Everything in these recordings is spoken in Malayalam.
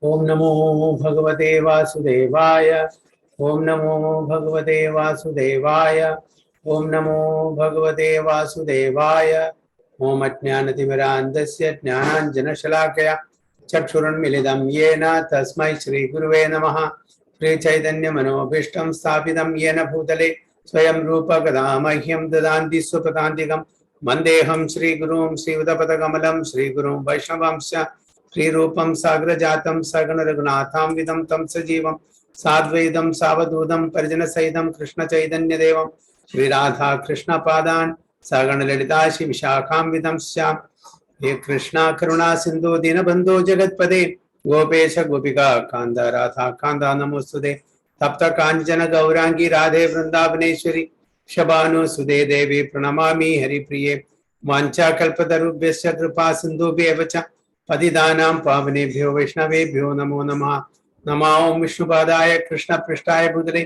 ओम नमो भगवते वासुदेवाय। ओम नमो भगवते वासुदेवाय। ओम नमो भगवते वासुदेवाय। ओम अज्ञानतिमिरान्धस्य ज्ञानाञ्जनशलाकया चक्षुरुन्मिलितं येन तस्मै श्रीगुरुवे नमः। श्रीचैतन्यमनोभीष्टं स्थापितं येन भूतले स्वयं रूप कदा मह्यं ददान्ति स्वपदान्तिकं वन्देऽहं श्रीगुरुं श्रीयुतपदकमलं श्रीगुरुं वैष्णवांश्च श्रीरूपं साग्रजातं सगण रघुनाथान्वितं तं सजीवं साद्वैतं सावधूतं परिजनसहितं कृष्णचैतन्यदेवं श्रीराधा कृष्णपादान् सगण ललिता विशाखान्वितं स्यां। हे कृष्णा करुणा सिंधु दीनबंधो जगत्पदे गोपेश गोपिका कांदा राधा कांदा नमोस्तुते। तप्त कांचन गौरांगी राधे वृंदावनेश्वरी शबानुसुते देवी प्रणमामि हरिप्रिये। वाञ्छाकल्पतरुभ्यश्च कृपा सिन्धुभ्येव च पतितानां पावनेभ्यो वैष्णवेभ्यो नमो नमः। नमो विष्णुपादाय कृष्णपृष्ठाय भूतले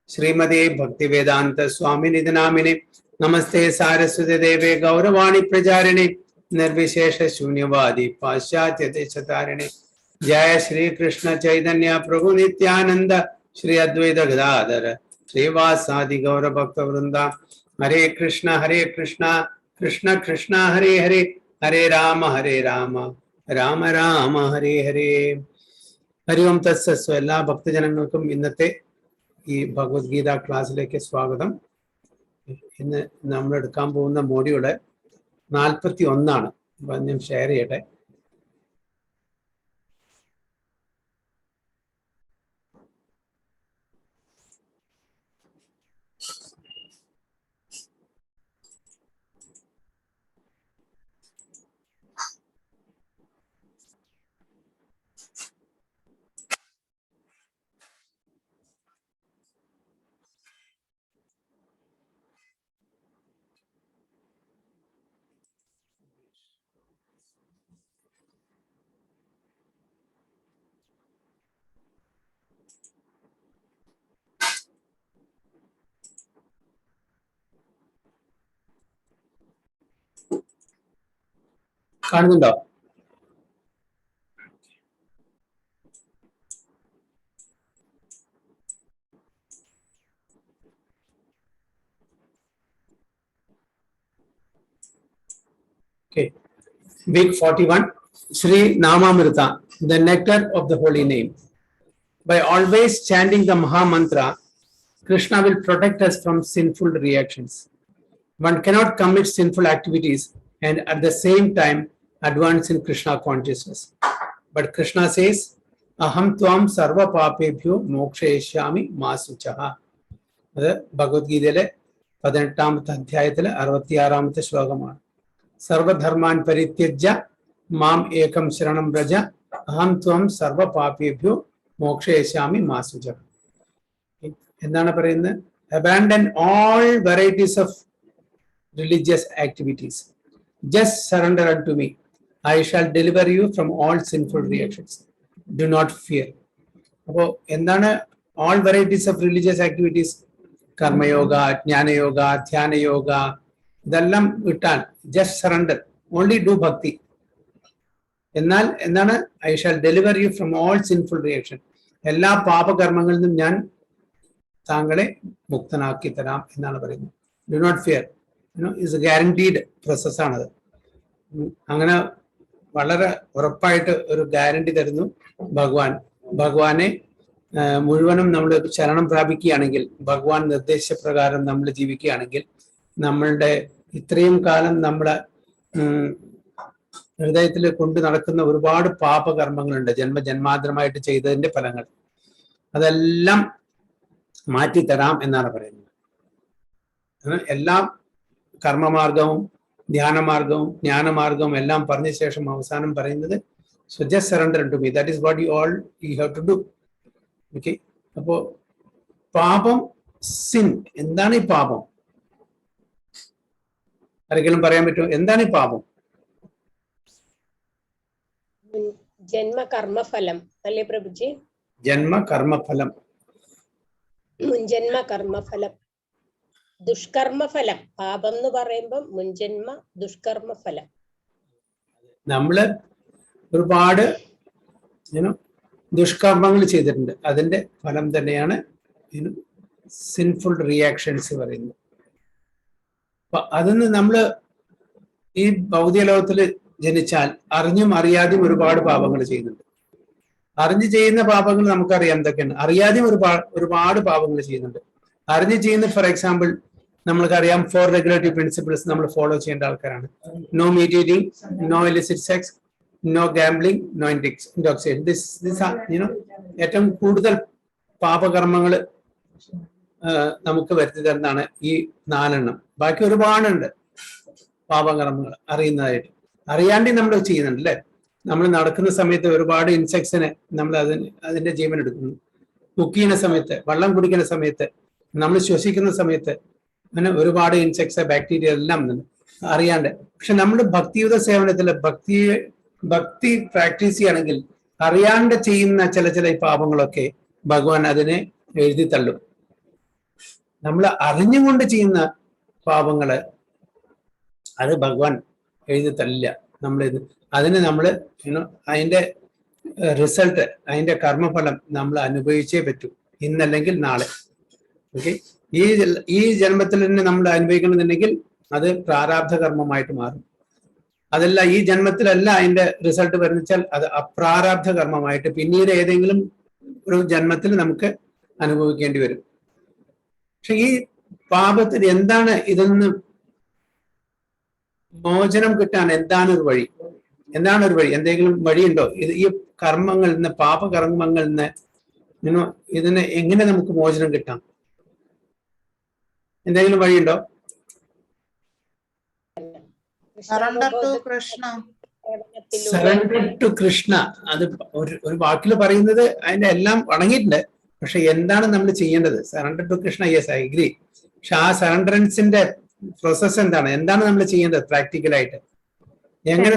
श्रीमते भक्तिवेदांत स्वामिनिधि नामिने नमस्ते सारस्वती देवे गौरवाणी प्रचारिणे निर्विशेष शून्यवादी पाश्चात्य देशतारिणे। जय श्री कृष्ण चैतन्य प्रभु नित्यानंद श्री अद्वैत गदाधर श्रीवासादि गौर भक्त वृंदा। हरे कृष्ण कृष्ण कृष्ण हरे हरे हरे राम राम राम हरे हरे। हरि ओम तत्सत्सु എല്ലാ ഭക്തജനങ്ങൾക്കും ഇന്നത്തെ ഈ ഭഗവത്ഗീത ക്ലാസ്സിലേക്ക് സ്വാഗതം. ഇന്ന് നമ്മൾ എടുക്കാൻ പോകുന്ന മോഡ്യൂള് 41 ഞാൻ ഷെയർ ചെയ്യട്ടെ. കാണുന്നുണ്ടോ? Okay. Week 41, Sri Namamrita, the nectar of the holy name. By always chanting the Maha Mantra, Krishna will protect us from sinful reactions. One cannot commit sinful activities and at the same time advance in Krishna consciousness. But Krishna says, Aham tvam sarva papebhyo mokshayishyami masuchaha. അത് ഭഗവത്ഗീതയിലെ 18ാമത്തെ അധ്യായത്തിലെ 66ാമത്തെ ശ്ലോകമാണ്. സർവധർമാൻ പരിത്യജ്യ മാം ഏകം ശരണം വ്രജ അഹം ത്വം സർവ പാപേഭ്യോ മോക്ഷയിഷ്യാമി മാ ശുചഃ. എന്താണ് പറയുന്നത്? Abandon all varieties of religious activities. Just surrender unto me. I shall deliver you from all sinful reactions. Do not fear. അപ്പോൾ എന്താണ് all varieties of religious activities? Karma yoga, jnanayoga, ധ്യാനയോഗ, ഇതെല്ലാം വിട്ടാൽ ജസ്റ്റ് സറണ്ടർ, ഓൺലി ഡു ഭക്തി. എന്നാൽ എന്താണ്? I shall deliver you from all sinful reaction. എല്ലാ പാപകർമ്മങ്ങളിൽ നിന്നും ഞാൻ താങ്കളെ മുക്തനാക്കി തരാം എന്നാണ് പറയുന്നത്. Do not fear. Is a guaranteed പ്രോസസ്സാണത്. അങ്ങനെ വളരെ ഉറപ്പായിട്ട് ഒരു ഗ്യാരണ്ടി തരുന്നു ഭഗവാൻ. ഭഗവാനെ മുഴുവനും നമ്മൾ ശരണം പ്രാപിക്കുകയാണെങ്കിൽ, ഭഗവാൻ നിർദ്ദേശപ്രകാരം നമ്മൾ ജീവിക്കുകയാണെങ്കിൽ, നമ്മളുടെ ഇത്രയും കാലം നമ്മളെ ഹൃദയത്തിൽ കൊണ്ടു നടക്കുന്ന ഒരുപാട് പാപകർമ്മങ്ങളുണ്ട്, ജന്മാന്തരമായിട്ട് ചെയ്തതിന്റെ ഫലങ്ങൾ, അതെല്ലാം മാറ്റിത്തരാം എന്നാണ് പറയുന്നത്. എല്ലാ കർമ്മമാർഗവും ധ്യാനമാർഗവും ജ്ഞാനമാർഗവും എല്ലാം പറഞ്ഞ ശേഷം അവസാനം പറയുന്നത് so just surrender to me, that is what you have to do. Okay. അപ്പോ പാപം, സിൻ, എന്താണ് ഈ പാപം? ആരെങ്കിലും പറയാൻ പറ്റുമോ? എന്താണ് ഈ പാപം? ജന്മകർമ്മഫലം അല്ലേ പ്രഭുജി? ജന്മകർമ്മഫലം, മുൻജന്മ കർമ്മഫലം, ദുഷ്കർമ്മഫലം. പാപം എന്ന് പറയുമ്പോൾ മുൻജന്മ ദുഷ്കർമ്മഫലം. നമ്മള് ഒരുപാട് ദുഷ്കർമ്മങ്ങൾ ചെയ്തിട്ടുണ്ട്. അതിന്റെ ഫലം തന്നെയാണ് സിൻഫുൾ റിയാക്ഷൻസ് പറയുന്നത്. അപ്പൊ അതിന് നമ്മള് ഈ ഭൗതിക ലോകത്തില് ജനിച്ചാൽ അറിഞ്ഞും അറിയാതെയും ഒരുപാട് പാപങ്ങൾ ചെയ്യുന്നുണ്ട്. അറിഞ്ഞു ചെയ്യുന്ന പാപങ്ങൾ നമുക്കറിയാം എന്തൊക്കെയാണ്, അറിയാതെയും ഒരുപാട് പാപങ്ങൾ ചെയ്യുന്നുണ്ട്. അറിഞ്ഞു ചെയ്യുന്ന, ഫോർ എക്സാമ്പിൾ, നമ്മൾക്കറിയാം 4 റെഗുലേറ്ററി പ്രിൻസിപ്പിൾസ് നമ്മൾ ഫോളോ ചെയ്യേണ്ട ആൾക്കാരാണ്. No meat eating, no illicit sex, no gambling, no intoxication. ഏറ്റവും കൂടുതൽ പാപകർമ്മങ്ങൾ നമുക്ക് വരുത്തി തരുന്നതാണ് ഈ 4 എണ്ണം. ബാക്കി ഒരുപാടുണ്ട് പാപകർമ്മങ്ങൾ അറിയുന്നതായിട്ട്. അറിയാണ്ടി നമ്മൾ ചെയ്യുന്നുണ്ട് അല്ലെ. നമ്മൾ നടക്കുന്ന സമയത്ത് ഒരുപാട് ഇൻസെക്ട്സിനെ നമ്മൾ അതിന്റെ ജീവൻ എടുക്കുന്നു. കുക്ക് ചെയ്യുന്ന സമയത്ത്, വെള്ളം കുടിക്കുന്ന സമയത്ത്, നമ്മൾ ശ്വസിക്കുന്ന സമയത്ത്, അങ്ങനെ ഒരുപാട് ഇൻസെക്ട്സ്, ബാക്ടീരിയ എല്ലാം അറിയാണ്ട്. പക്ഷെ നമ്മൾ ഭക്തിയുത സേവനത്തിൽ ഭക്തി പ്രാക്ടീസ് ചെയ്യണമെങ്കിൽ അറിയാണ്ട് ചെയ്യുന്ന ചില ഈ പാപങ്ങളൊക്കെ ഭഗവാൻ അതിനെ എഴുതി തള്ളും. നമ്മൾ അറിഞ്ഞുകൊണ്ട് ചെയ്യുന്ന പാപങ്ങള് അത് ഭഗവാൻ എഴുതി തള്ളില്ല. അതിന് നമ്മൾ അതിന്റെ റിസൾട്ട്, അതിന്റെ കർമ്മഫലം നമ്മൾ അനുഭവിച്ചേ പറ്റൂ, ഇന്നല്ലെങ്കിൽ നാളെ. ഓക്കെ, ഈ ജന്മത്തിൽ തന്നെ നമ്മൾ അനുഭവിക്കണമെന്നുണ്ടെങ്കിൽ അത് പ്രാരാബ്ധ കർമ്മമായിട്ട് മാറും. അതല്ല, ഈ ജന്മത്തിലല്ല അതിന്റെ റിസൾട്ട് വരുന്നിച്ചാൽ അത് അപ്രാരാബ്ധ കർമ്മമായിട്ട് പിന്നീട് ഏതെങ്കിലും ഒരു ജന്മത്തിൽ നമുക്ക് അനുഭവിക്കേണ്ടി വരും. പക്ഷെ ഈ പാപത്തിന് എന്താണ്, ഇതിൽ നിന്ന് മോചനം കിട്ടാൻ എന്താണ് ഒരു വഴി? എന്തെങ്കിലും വഴിയുണ്ടോ? ഈ കർമ്മങ്ങളിൽ നിന്ന്, പാപകർമ്മങ്ങളിൽ നിന്ന് ഇതിന് എങ്ങനെ നമുക്ക് മോചനം കിട്ടാം? എന്തെങ്കിലും വഴിയുണ്ടോ? Surrender to Krishna. Surrender to Krishna. അത് ഒരു വാക്കിൽ പറയുന്നത് അതിന്റെ എല്ലാം അടങ്ങിയിട്ടുണ്ട്. പക്ഷെ എന്താണ് നമ്മൾ ചെയ്യേണ്ടത്? Surrender to Krishna, yes I agree. പക്ഷെ ആ സറണ്ടറൻസിന്റെ പ്രോസസ് എന്താണ് നമ്മൾ ചെയ്യേണ്ടത് പ്രാക്ടിക്കലായിട്ട്? എങ്ങനെ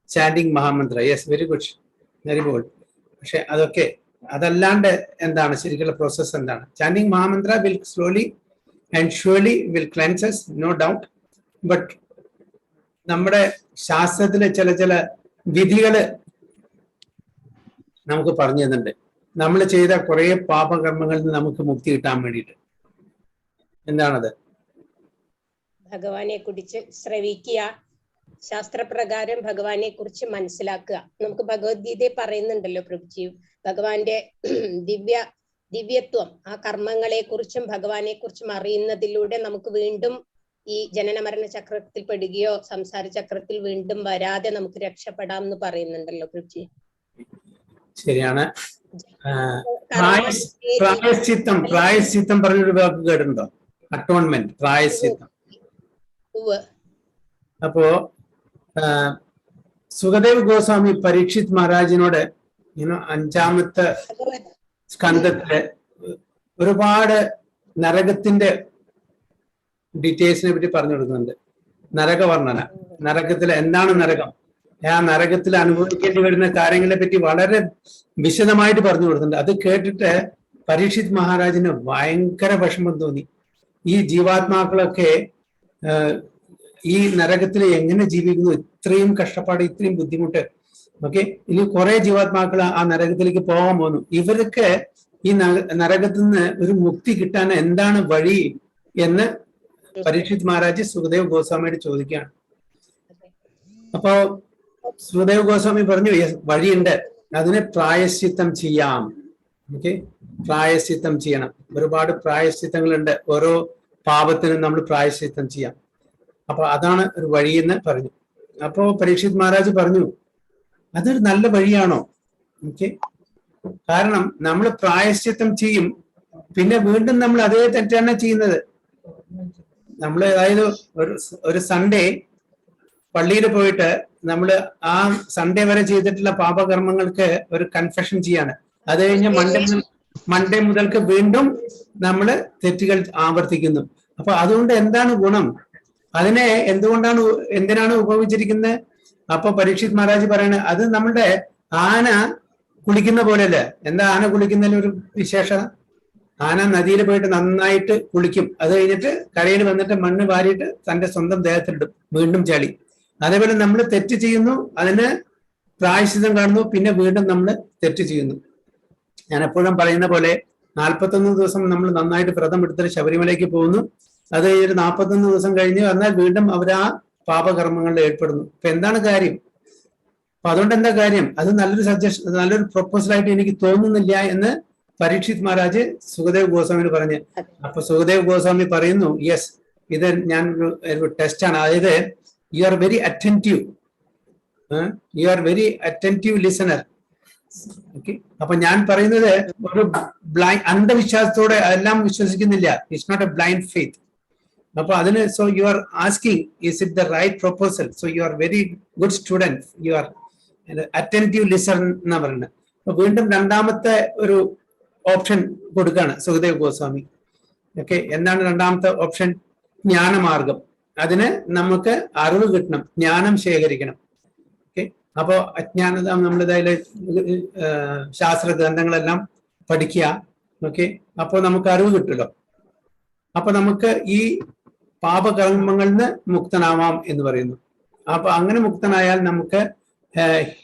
chanting Mahamantra, yes, very good, very good. പക്ഷെ അതല്ലാണ്ട് എന്താണ് ശരിക്കുള്ള പ്രോസസ്? എന്താണ്? Chanting Mahamantra will slowly and surely will cleanse, no doubt. But നമ്മുടെ ശാസ്ത്രത്തിലെ ചില വിധികള് നമുക്ക് പറഞ്ഞു തന്നിട്ടുണ്ട്. നമ്മൾ ചെയ്ത കുറെ പാപകർമ്മങ്ങളിൽ നിന്ന് നമുക്ക് മുക്തി കിട്ടാൻ വേണ്ടിയിട്ട്. എന്താണത്? ഭഗവാനെ കുറിച്ച് ശ്രവിക്കുക, ശാസ്ത്രപ്രകാരം ഭഗവാനെ കുറിച്ച് മനസ്സിലാക്കുക. നമുക്ക് ഭഗവത്ഗീതയെ പറയുന്നുണ്ടല്ലോ പ്രഭുജി, ഭഗവാന്റെ ദിവ്യത്വം, ആ കർമ്മങ്ങളെ കുറിച്ചും ഭഗവാനെ കുറിച്ചും അറിയുന്നതിലൂടെ നമുക്ക് വീണ്ടും ഈ ജനന മരണ ചക്രത്തിൽ പെടുകയോ സംസാര ചക്രത്തിൽ വീണ്ടും വരാതെ നമുക്ക് രക്ഷപ്പെടാം എന്ന് പറയുന്നുണ്ടല്ലോ പ്രഭുജി. ശരിയാണ്. പ്രായശ്ചിത്തം പറഞ്ഞൊരു വാക്ക് കേട്ടിട്ടുണ്ടോ? അറ്റോൺമെന്റ്, പ്രായശ്ചിത്തം. അപ്പോ സുഖദേവ് ഗോസ്വാമി പരീക്ഷിത് മഹാരാജിനോട് 5ാമത്തെ സ്കന്ധത്തില് ഒരുപാട് നരകത്തിന്റെ ഡീറ്റെയിൽസിനെ പറ്റി പറഞ്ഞു കൊടുക്കുന്നുണ്ട്. നരകവർണ്ണന, നരകത്തിൽ എന്താണ് നരകം, ആ നരകത്തിൽ അനുഭവിക്കേണ്ടി വരുന്ന കാര്യങ്ങളെ പറ്റി വളരെ വിശദമായിട്ട് പറഞ്ഞു കൊടുക്കുന്നുണ്ട്. അത് കേട്ടിട്ട് പരീക്ഷിത് മഹാരാജിന് ഭയങ്കര വിഷമം തോന്നി. ഈ ജീവാത്മാക്കളൊക്കെ ഈ നരകത്തിൽ എങ്ങനെ ജീവിക്കുന്നു? ഇത്രയും കഷ്ടപ്പാട്, ഇത്രയും ബുദ്ധിമുട്ട്. ഓക്കെ, ഇനി കുറെ ജീവാത്മാക്കൾ ആ നരകത്തിലേക്ക് പോകാൻ പോകുന്നു. ഇവർക്ക് ഈ നരകത്തിൽ നിന്ന് ഒരു മുക്തി കിട്ടാൻ എന്താണ് വഴി എന്ന് പരീക്ഷിത് മഹാരാജ് സുഖദേവ് ഗോസ്വാമിയോട് ചോദിക്കുകയാണ്. അപ്പോ സുഖദേവ് ഗോസ്വാമി പറഞ്ഞു, വഴിയുണ്ട്, അതിന് പ്രായശ്ചിത്തം ചെയ്യാം. ഓക്കെ, പ്രായശ്ചിത്തം ചെയ്യണം. ഒരുപാട് പ്രായശ്ചിത്തങ്ങളുണ്ട്, ഓരോ പാപത്തിനും നമ്മൾ പ്രായശ്ചിത്തം ചെയ്യാം. അപ്പൊ അതാണ് ഒരു വഴിയെന്ന് പറഞ്ഞു. അപ്പോ പരീക്ഷിത് മഹാരാജ് പറഞ്ഞു, അതൊരു നല്ല വഴിയാണോ? ഓക്കെ, കാരണം നമ്മൾ പ്രായശ്ചിത്തം ചെയ്യും, പിന്നെ വീണ്ടും നമ്മൾ അതേ തെറ്റാണ് ചെയ്യുന്നത്. നമ്മൾ അതായത് ഒരു സൺഡേ പള്ളിയിൽ പോയിട്ട് നമ്മൾ ആ സൺഡേ വരെ ചെയ്തിട്ടുള്ള പാപകർമ്മങ്ങൾക്ക് ഒരു കൺഫെഷൻ ചെയ്യാണ്. അത് കഴിഞ്ഞ് മൺഡേ മുതൽക്ക് വീണ്ടും നമ്മൾ തെറ്റുകൾ ആവർത്തിക്കുന്നു. അപ്പൊ അതുകൊണ്ട് എന്താണ് ഗുണം? അതിനെ എന്തിനാണ് ഉപയോഗിച്ചിരിക്കുന്നത്? അപ്പൊ പരീക്ഷിത് മഹാരാജ് പറയണത്, അത് നമ്മുടെ ആന കുളിക്കുന്ന പോലെയല്ലേ. എന്താ ആന കുളിക്കുന്നതിന് ഒരു വിശേഷത? ആന നദിയിൽ പോയിട്ട് നന്നായിട്ട് കുളിക്കും, അത് കഴിഞ്ഞിട്ട് കരയിൽ വന്നിട്ട് മണ്ണ് വാരിയിട്ട് തന്റെ സ്വന്തം ദേഹത്തിലിടും, വീണ്ടും ചളി. അതേപോലെ നമ്മൾ തെറ്റ് ചെയ്യുന്നു, അതിന് പ്രായശ്ചിത്തം കാണുന്നു, പിന്നെ വീണ്ടും നമ്മൾ തെറ്റ് ചെയ്യുന്നു. ഞാൻ എപ്പോഴും പറയുന്ന പോലെ 41 ദിവസം നമ്മൾ നന്നായിട്ട് വ്രതം എടുത്തിട്ട് ശബരിമലയ്ക്ക് പോകുന്നു. അത് കഴിഞ്ഞിട്ട് 41 ദിവസം കഴിഞ്ഞ് വന്നാൽ വീണ്ടും അവർ ആ പാപകർമ്മങ്ങളിൽ ഏർപ്പെടുന്നു. ഇപ്പൊ എന്താണ് കാര്യം? അപ്പൊ അതുകൊണ്ട് എന്താ കാര്യം? അത് നല്ലൊരു സജഷൻ, നല്ലൊരു പ്രൊപ്പോസലായിട്ട് എനിക്ക് തോന്നുന്നില്ല എന്ന് പരീക്ഷിത് മഹാരാജ് സുഖദേവ് ഗോസ്വാമിയോട് പറഞ്ഞ്. അപ്പൊ സുഖദേവ് ഗോസ്വാമി പറയുന്നു, യെസ്, ഇത് ഞാൻ ഒരു ടെസ്റ്റാണ്. അതായത് you are very attentive, you are very attentive listener. Okay, അപ്പൊ ഞാൻ പറയുന്നത് ഒരു അന്ധവിശ്വാസത്തോടെ എല്ലാം വിശ്വസിക്കുന്നില്ല. It's not a blind faith. അപ്പൊ അതിന് so you are asking is it the right proposal, so you are very good student, you are attentive listen എന്നാ പറയുന്നത്. അപ്പൊ വീണ്ടും രണ്ടാമത്തെ ഒരു ഓപ്ഷൻ കൊടുക്കുകയാണ് സുഖദേവ് ഗോസ്വാമി. ഓക്കെ, എന്താണ് രണ്ടാമത്തെ ഓപ്ഷൻ? ജ്ഞാനമാർഗം. അതിന് നമുക്ക് അറിവ് കിട്ടണം, ജ്ഞാനം ശേഖരിക്കണം. ഓക്കെ, അപ്പോ അജ്ഞാനത നമ്മളിതായാലും ശാസ്ത്ര ഗ്രന്ഥങ്ങളെല്ലാം പഠിക്കുക. ഓക്കെ, അപ്പൊ നമുക്ക് അറിവ് കിട്ടുമല്ലോ. അപ്പൊ നമുക്ക് ഈ പാപകർമ്മങ്ങളിൽ നിന്ന് മുക്തനാവാം എന്ന് പറയുന്നു. അപ്പൊ അങ്ങനെ മുക്തനായാൽ നമുക്ക്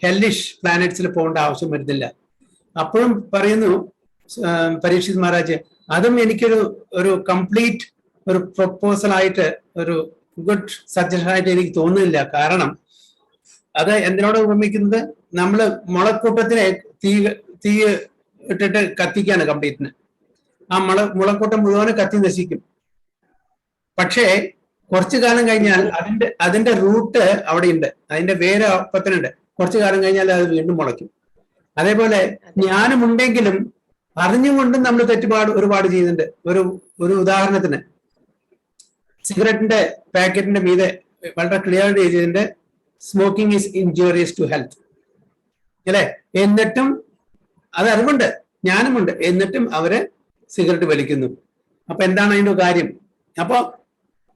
ഹെല്ലിഷ് പ്ലാനറ്റ്സിൽ പോകേണ്ട ആവശ്യം വരുന്നില്ല. അപ്പോഴും പറയുന്നു പരീക്ഷിത് മഹാരാജ്, അതും എനിക്കൊരു കംപ്ലീറ്റ് ഒരു പ്രൊപ്പോസൽ ആയിട്ട്, ഒരു ഗുഡ് സജഷൻ ആയിട്ട് എനിക്ക് തോന്നുന്നില്ല. കാരണം അത് എന്തിനോട് ഉപമിക്കുന്നത്, നമ്മള് മുളക്കൂട്ടത്തിനെ തീ ഇട്ടിട്ട് കത്തിക്കാണ് കംപ്ലീറ്റിന്. ആ മുളക്കൂട്ടം മുഴുവനും കത്തി നശിക്കും. പക്ഷേ കുറച്ചു കാലം കഴിഞ്ഞാൽ അതിന്റെ റൂട്ട് അവിടെ ഉണ്ട്, അതിന്റെ വേര് ഒപ്പത്തിനുണ്ട്. കുറച്ചു കാലം കഴിഞ്ഞാൽ അത് വീണ്ടും മുളയ്ക്കും. അതേപോലെ ജ്ഞാനമുണ്ടെങ്കിലും അറിഞ്ഞുകൊണ്ടും നമ്മൾ ഒരുപാട് ചെയ്യുന്നുണ്ട്. ഒരു ഉദാഹരണത്തിന്, സിഗരറ്റിന്റെ പാക്കറ്റിന്റെ മീതെ വളരെ ക്ലിയർ ചെയ്തിട്ടുണ്ട്, smoking is injurious to health അല്ലെ. എന്നിട്ടും അത് അറിവുണ്ട്, ജ്ഞാനമുണ്ട്, എന്നിട്ടും അവര് സിഗരറ്റ് വലിക്കുന്നു. അപ്പൊ എന്താണ് അതിന്റെ കാര്യം? അപ്പൊ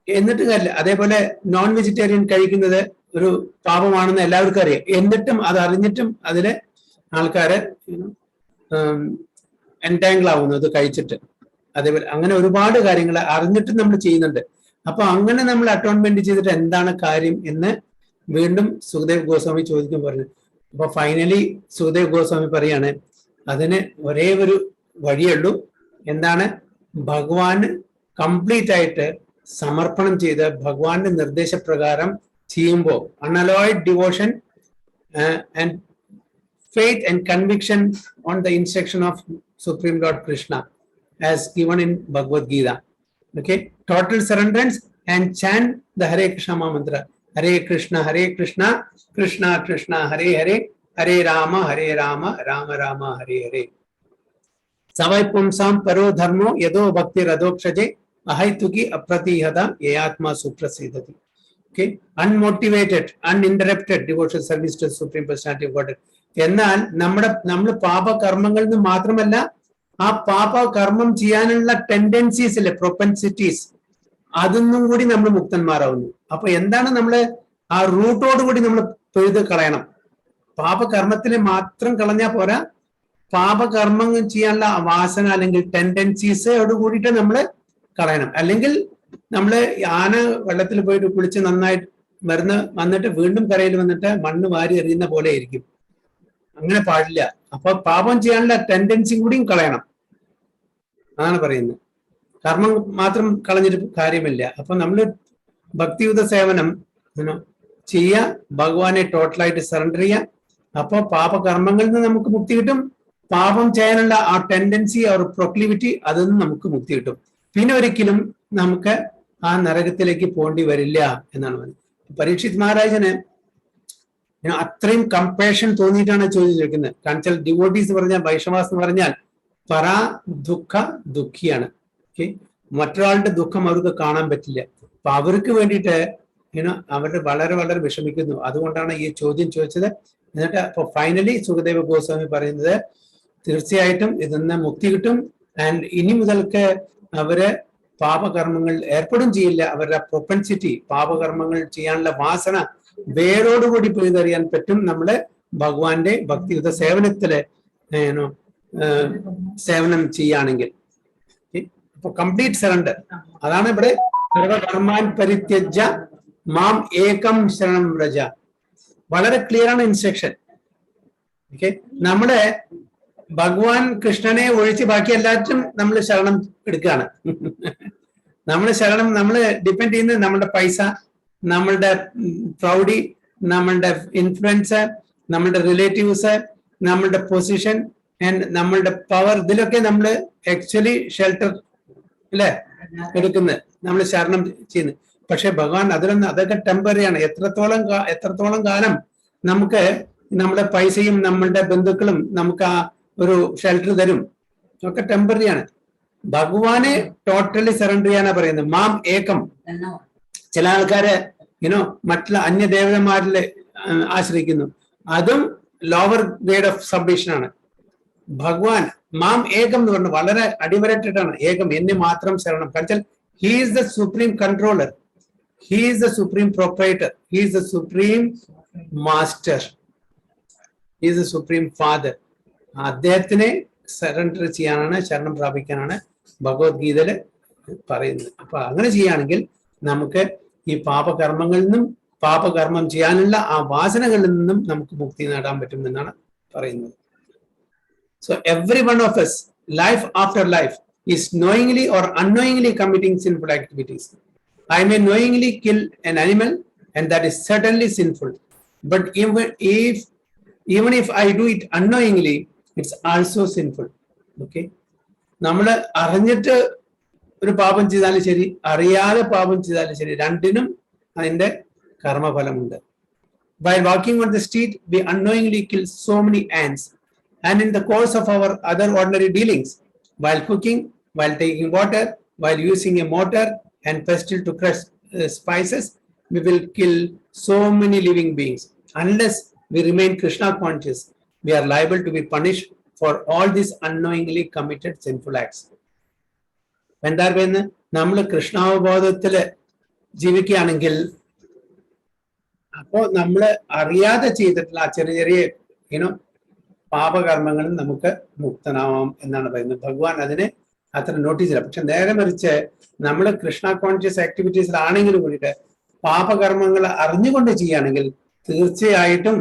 എന്നിട്ടും കാര്യമില്ല. അതേപോലെ നോൺ വെജിറ്റേറിയൻ കഴിക്കുന്നത് ഒരു പാപമാണെന്ന് എല്ലാവർക്കും അറിയാം. എന്നിട്ടും അത് അറിഞ്ഞിട്ടും അതില് ആൾക്കാര് എൻടാങ്കിൾ ആവുന്നു അത് കഴിച്ചിട്ട്. അതേപോലെ അങ്ങനെ ഒരുപാട് കാര്യങ്ങൾ അറിഞ്ഞിട്ടും നമ്മൾ ചെയ്യുന്നുണ്ട്. അപ്പൊ അങ്ങനെ നമ്മൾ അറ്റോൺമെന്റ് ചെയ്തിട്ട് എന്താണ് കാര്യം എന്ന് വീണ്ടും സുഖദേവ് ഗോസ്വാമി ചോദിക്കാൻ പറഞ്ഞു. അപ്പൊ ഫൈനലി സുഖദേവ് ഗോസ്വാമി പറയാണ്, അതിന് ഒരേ ഒരു വഴിയുള്ളൂ. എന്താണ്? ഭഗവാന് കംപ്ലീറ്റ് ആയിട്ട് സമർപ്പണം ചെയ്ത് ഭഗവാന്റെ നിർദ്ദേശപ്രകാരം ചെയ്യുമ്പോൾ unalloyed devotion and faith and conviction on the instruction of Supreme Lord Krishna as given in Bhagavad Gita. Okay, total surrenderance and chant the Hare Krishna mantra. Hare Krishna, Krishna Krishna, Hare Hare, Hare Rama, Rama Rama, Hare Hare. Savai pumsam paro dharmo yado bhakti radokshaje ahaituki apratihada yayatma suprasidhati. Okay, unmotivated, uninterrupted devotional service to the Supreme Personality of Godhead. എന്നാൽ നമ്മൾ പാപകർമ്മങ്ങളിൽ നിന്ന് മാത്രമല്ല, ആ പാപകർമ്മം ചെയ്യാനുള്ള ടെൻഡൻസീസ്, പ്രൊപ്പൻസിറ്റീസ്, അതൊന്നും കൂടി നമ്മൾ മുക്തന്മാരാവുന്നു. അപ്പൊ എന്താണ് നമ്മൾ ആ റൂട്ടോട് കൂടി നമ്മൾ പിഴുത് കളയണം. പാപകർമ്മത്തിനെ മാത്രം കളഞ്ഞാൽ പോരാ, പാപകർമ്മങ്ങൾ ചെയ്യാനുള്ള വാസന അല്ലെങ്കിൽ ടെൻഡൻസീസോട് കൂടിയിട്ട് നമ്മൾ കളയണം. അല്ലെങ്കിൽ നമ്മള് ആന വെള്ളത്തിൽ പോയിട്ട് കുളിച്ച് നന്നായിട്ട് വന്നിട്ട് വീണ്ടും കരയിൽ വന്നിട്ട് മണ്ണ് വാരി എറിയുന്ന പോലെ ആയിരിക്കും. അങ്ങനെ പാടില്ല. അപ്പൊ പാപം ചെയ്യാനുള്ള ടെൻഡൻസി കൂടിയും കളയണം, അതാണ് പറയുന്നത്. കർമ്മം മാത്രം കളഞ്ഞിട്ട് കാര്യമില്ല. അപ്പൊ നമ്മള് ഭക്തിയുത സേവനം ചെയ്യുക, ഭഗവാനെ ടോട്ടലായിട്ട് സറണ്ടർ ചെയ്യുക. അപ്പൊ പാപകർമ്മങ്ങളിൽ നിന്ന് നമുക്ക് മുക്തി കിട്ടും. പാപം ചെയ്യാനുള്ള ആ ടെൻഡൻസി, ആ ഒരു പ്രൊക്ലിവിറ്റി, അതിൽ നിന്ന് നമുക്ക് മുക്തി കിട്ടും. പിന്നെ ഒരിക്കലും നമുക്ക് ആ നരകത്തിലേക്ക് പോകേണ്ടി വരില്ല എന്നാണ് പറയുന്നത്. പരീക്ഷിത് മഹാരാജന് അത്രയും കമ്പാഷൻ തോന്നിയിട്ടാണ് ചോദിച്ചിരിക്കുന്നത്. കാരണം വെച്ചാൽ ഡിവോട്ടീസ് പറഞ്ഞാൽ, വൈഷ്ണവാസ് എന്ന് പറഞ്ഞാൽ പരാ ദുഃഖ ദുഃഖിയാണ്. ഓക്കെ, മറ്റൊരാളുടെ ദുഃഖം അവർക്ക് കാണാൻ പറ്റില്ല. അപ്പൊ അവർക്ക് വേണ്ടിയിട്ട് അവർ വളരെ വളരെ വിഷമിക്കുന്നു. അതുകൊണ്ടാണ് ഈ ചോദ്യം ചോദിച്ചത്. എന്നിട്ട് അപ്പൊ ഫൈനലി സുഖദേവ ഗോസ്വാമി പറയുന്നത്, തീർച്ചയായിട്ടും ഇതിന്ന് മുക്തി കിട്ടും. ആൻഡ് ഇനി മുതൽക്ക് അവര് പാപകർമ്മങ്ങൾ ഏർപ്പെടും ചെയ്യില്ല. അവരുടെ പ്രൊപ്പൻസിറ്റി, പാപകർമ്മങ്ങൾ ചെയ്യാനുള്ള വാസന വേരോടുകൂടി പിഴുതെറിയാൻ പറ്റും നമ്മള് ഭഗവാന്റെ ഭക്തിയുത സേവനത്തില് സേവനം ചെയ്യുകയാണെങ്കിൽ. അപ്പൊ കംപ്ലീറ്റ് സറണ്ടർ, അതാണ് ഇവിടെ സർവകർമാൻ പരിത്യജ്യ മാം ഏകം ശരണം വ്രജ. വളരെ ക്ലിയർ ആണ് ഇൻസ്ട്രക്ഷൻ. ഓക്കെ, നമ്മള് ഭഗവാൻ കൃഷ്ണനെ ഒഴിച്ച് ബാക്കി എല്ലാറ്റും നമ്മൾ ശരണം എടുക്കുകയാണ്. നമ്മൾ ശരണം, നമ്മൾ ഡിപ്പെൻഡ് ചെയ്യുന്നത് നമ്മളുടെ പൈസ, നമ്മളുടെ പ്രൗഡി, നമ്മളുടെ ഇൻഫ്ലുവൻസ്, നമ്മളുടെ റിലേറ്റീവ്സ്, നമ്മളുടെ പൊസിഷൻ ആൻഡ് നമ്മളുടെ പവർ, ഇതിലൊക്കെ നമ്മൾ ആക്ച്വലി ഷെൽട്ടർ അല്ലെ എടുക്കുന്നത്, നമ്മൾ ശരണം ചെയ്യുന്നത്. പക്ഷെ ഭഗവാൻ അതൊക്കെ ടെമ്പററി ആണ്. എത്രത്തോളം കാലം നമുക്ക് നമ്മുടെ പൈസയും നമ്മളുടെ ബന്ധുക്കളും നമുക്ക് ആ ഒരു ഷെൽട്ടർ തരും, ഒക്കെ ടെമ്പററി ആണ്. ഭഗവാനെ ടോട്ടലി സറണ്ടർ ചെയ്യാനാ പറയുന്നത്. മാം ഏകം. ചില ആൾക്കാര് മറ്റുള്ള അന്യദേവതമാരിൽ ആശ്രയിക്കുന്നു, അതും ലോവർ ഗ്രേഡ് ഓഫ് സബ്മിഷൻ ആണ്. ഭഗവാൻ മാം ഏകം എന്ന് പറഞ്ഞു വളരെ അടിവരട്ടിട്ടാണ്. ഏകം, എന്നെ മാത്രം ശരണം. കാരണം he is the supreme controller, he is the supreme proprietor, he is the supreme master, he is the supreme father. അദ്ദേഹത്തിനെ സറണ്ടർ ചെയ്യാനാണ്, ശരണം പ്രാപിക്കാനാണ് ഭഗവത്ഗീതയില് പറയുന്നത്. അപ്പൊ അങ്ങനെ ചെയ്യുകയാണെങ്കിൽ നമുക്ക് ഈ പാപകർമ്മങ്ങളിൽ നിന്നും, പാപകർമ്മം ചെയ്യാനുള്ള ആ വാസനകളിൽ നിന്നും നമുക്ക് മുക്തി നേടാൻ പറ്റും എന്നാണ് പറയുന്നത്. So every one of us, life after life, is knowingly or unknowingly committing sinful activities. I may knowingly kill an animal, and that is certainly sinful. But even if I do it unknowingly, it's also sinful. Okay? നമ്മള് അറിഞ്ഞിട്ട് ഒരു പാപം ചെയ്താലും ശരി, അറിയാതെ പാപം ചെയ്താലും ശരി, രണ്ടിനും അതിന്റെ കർമ്മഫലമുണ്ട്. While walking on the street, we unknowingly kill so many ants. And in the course of our other ordinary dealings, while cooking, while taking water, while using a mortar and pestle to crush spices, we will kill so many living beings. Unless we remain Krishna conscious, we are liable to be punished for all these unknowingly committed sinful acts. എന്താ പറയുന്നത്? നമ്മൾ കൃഷ്ണാവബോധത്തില് ജീവിക്കുകയാണെങ്കിൽ, അപ്പോ നമ്മൾ അറിയാതെ ചെയ്തിട്ടുള്ള ചെറിയ ചെറിയ പാപകർമ്മങ്ങളിൽ നമുക്ക് മുക്തനാവാം എന്നാണ് പറയുന്നത്. ഭഗവാൻ അതിനെ അത്ര നോട്ടീസ് ചെയ്യില്ല. പക്ഷെ നേരെ മറിച്ച് നമ്മൾ കൃഷ്ണ കോൺഷ്യസ് ആക്ടിവിറ്റീസിലാണെങ്കിലും കൂടിയിട്ട് പാപകർമ്മങ്ങൾ അറിഞ്ഞുകൊണ്ട് ചെയ്യുകയാണെങ്കിൽ തീർച്ചയായിട്ടും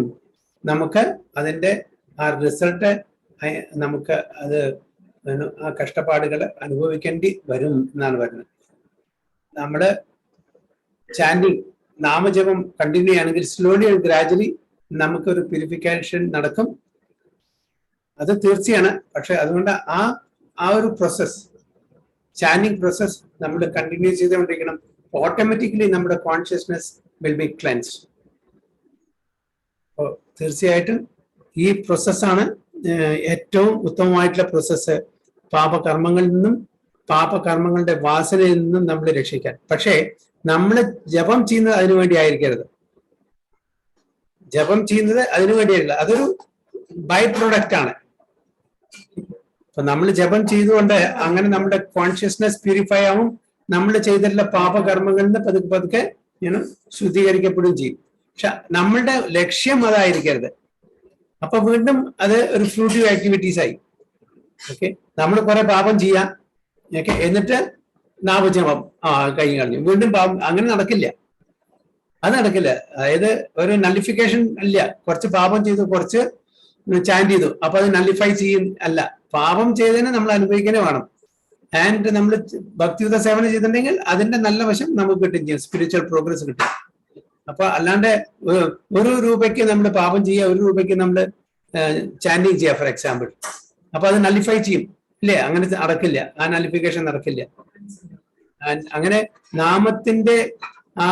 നമുക്ക് അതിന്റെ ആ റിസൾട്ട്, നമുക്ക് അത് ആ കഷ്ടപ്പാടുകൾ അനുഭവിക്കേണ്ടി വരും എന്നാണ് പറയുന്നത്. നമ്മള് ചാൻഡിങ്, നാമജപം കണ്ടിന്യൂ ചെയ്യുകയാണെങ്കിൽ സ്ലോലി ആൻഡ് ഗ്രാജുവലി നമുക്കൊരു പ്യൂരിഫിക്കേഷൻ നടക്കും. അത് തീർച്ചയാണ്. പക്ഷെ അതുകൊണ്ട് ആ ഒരു പ്രോസസ്, ചാനിങ് പ്രോസസ് നമ്മൾ കണ്ടിന്യൂ ചെയ്തുകൊണ്ടിരിക്കണം. ഓട്ടോമാറ്റിക്കലി നമ്മുടെ കോൺഷ്യസ്നെസ് വിൽ ബി ക്ലെൻസ്ഡ്. അപ്പോൾ തീർച്ചയായിട്ടും ഈ പ്രോസസ്സാണ് ഏറ്റവും ഉത്തമമായിട്ടുള്ള പ്രോസസ്സ്, പാപകർമ്മങ്ങളിൽ നിന്നും പാപകർമ്മങ്ങളുടെ വാസനയിൽ നിന്നും നമ്മൾ രക്ഷിക്കാൻ. പക്ഷേ നമ്മൾ ജപം ചെയ്യുന്നത് അതിനു വേണ്ടി ആയിരിക്കരുത്. ജപം ചെയ്യുന്നത് അതിനു വേണ്ടിയല്ല, അതൊരു ബൈ പ്രൊഡക്റ്റ് ആണ്. അപ്പൊ നമ്മൾ ജപം ചെയ്തുകൊണ്ട് അങ്ങനെ നമ്മുടെ കോൺഷ്യസ്നെസ് പ്യൂരിഫൈ ആവും. നമ്മൾ ചെയ്തിട്ടുള്ള പാപകർമ്മങ്ങളിൽ നിന്ന് പതുക്കെ പതുക്കെ ശുദ്ധീകരിക്കപ്പെടുകയും ചെയ്യും. പക്ഷെ നമ്മളുടെ ലക്ഷ്യം അതായിരിക്കരുത്. അപ്പൊ വീണ്ടും അത് ഒരു ഫ്രൂട്ടീവ് ആക്ടിവിറ്റീസ് ആയി. ഓക്കെ, നമ്മൾ കുറെ പാപം ചെയ്യാം, ഓക്കെ, എന്നിട്ട് നാമജപം കഴിഞ്ഞു കളഞ്ഞു, വീണ്ടും പാപം. അങ്ങനെ നടക്കില്ല, അത് നടക്കില്ല. അതായത് ഒരു നള്ളിഫിക്കേഷൻ ഇല്ല. കുറച്ച് പാപം ചെയ്തു, കുറച്ച് ചാൻഡ് ചെയ്തു, അപ്പൊ അത് നള്ളിഫൈ ചെയ്യും അല്ല. പാപം ചെയ്തതിന് നമ്മൾ അനുഭവിക്കാനേ വേണം. ആൻഡ് നമ്മൾ ഭക്തിയുത സേവനം ചെയ്തിട്ടുണ്ടെങ്കിൽ അതിന്റെ നല്ല വശം നമുക്ക് കിട്ടും ചെയ്യും, സ്പിരിച്വൽ പ്രോഗ്രസ് കിട്ടും. അപ്പൊ അല്ലാണ്ട് 1 രൂപയ്ക്ക് നമ്മൾ പാപം ചെയ്യുക, 1 രൂപയ്ക്ക് നമ്മൾ ചാൻഡിങ് ചെയ്യുക ഫോർ എക്സാമ്പിൾ, അപ്പൊ അത് നള്ളിഫൈ ചെയ്യും ഇല്ലേ? അങ്ങനെ നടക്കില്ല, ആ നള്ളിഫിക്കേഷൻ നടക്കില്ല. അങ്ങനെ നാമത്തിന്റെ ആ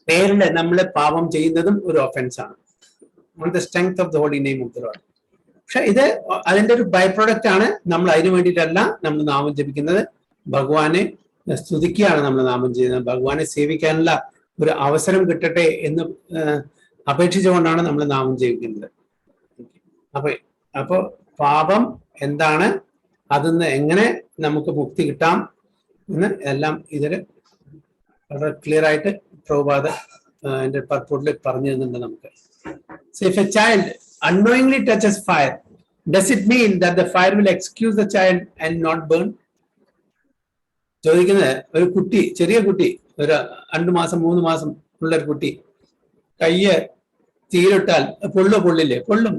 പേരില് നമ്മൾ പാപം ചെയ്യുന്നതും ഒരു ഒഫൻസ് ആണ്. On the strength of the holy name of the lord. പക്ഷെ ഇത് അതിന്റെ ഒരു ബൈ പ്രൊഡക്റ്റ് ആണ്. നമ്മൾ അതിനു വേണ്ടിയിട്ടല്ല നമ്മൾ നാമം ജപിക്കുന്നത്, ഭഗവാനെ സ്തുതിക്കുകയാണ് നമ്മൾ നാമം ചെയ്യുന്നത്. ഭഗവാനെ സേവിക്കാനുള്ള ഒരു അവസരം കിട്ടട്ടെ എന്ന് അപേക്ഷിച്ചുകൊണ്ടാണ് നമ്മൾ നാമം ജപിക്കുന്നത്. അപ്പൊ പാപം എന്താണ്, അതിന്ന് എങ്ങനെ നമുക്ക് മുക്തി കിട്ടാം എന്ന് എല്ലാം ഇതില് വളരെ ക്ലിയർ ആയിട്ട് പ്രഭുപാദ എന്റെ പർപ്പൂട്ടിൽ പറഞ്ഞു തന്നിട്ടുണ്ട് നമുക്ക്. So if a child unknowingly touches fire, does it mean that the fire will excuse the child and not burn? ചോദിക്കുന്നത്, ഒരു കുട്ടി, ചെറിയ കുട്ടി, ഒരു 2 മാസം 3 മാസം ഉള്ള ഒരു കുട്ടി കയ്യ് തീയിലിട്ടാൽ പൊള്ളില്ലേ? പൊള്ളും.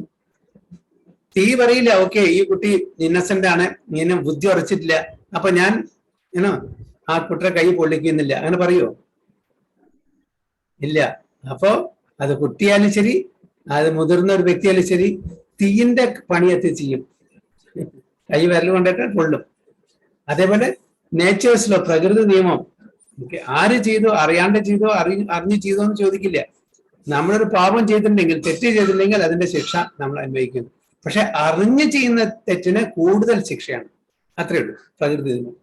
പറയില്ല, ഓക്കെ ഈ കുട്ടി ഇന്നസെന്റ് ആണ്, ഇങ്ങനെ ബുദ്ധി ഉറച്ചിട്ടില്ല, അപ്പൊ ഞാൻ ആ കുട്ടിയുടെ കൈ പൊള്ളിക്കുന്നില്ല, അങ്ങനെ പറയോ? ഇല്ല. അപ്പോ അത് കുട്ടിയാലും ശരി, അത് മുതിർന്ന ഒരു വ്യക്തിയാലും ശരി, തീയിന്റെ പണിയെത്തി ചെയ്യും, കൈ വിരൽ കൊണ്ടിട്ട് പൊള്ളും. അതേപോലെ നേച്ചേഴ്സിലോ, പ്രകൃതി നിയമം, ആര് ചെയ്തോ, അറിയാണ്ട് ചെയ്തോ, അറിഞ്ഞു ചെയ്തോ എന്ന് ചോദിക്കില്ല. നമ്മളൊരു പാപം ചെയ്തിട്ടുണ്ടെങ്കിൽ, തെറ്റ് ചെയ്തിട്ടുണ്ടെങ്കിൽ അതിന്റെ ശിക്ഷ നമ്മൾ അനുഭവിക്കുന്നു. പക്ഷെ അറിഞ്ഞു ചെയ്യുന്ന തെറ്റിന് കൂടുതൽ ശിക്ഷയാണ്. അത്രയേ ഉള്ളൂ പ്രകൃതി നിയമം.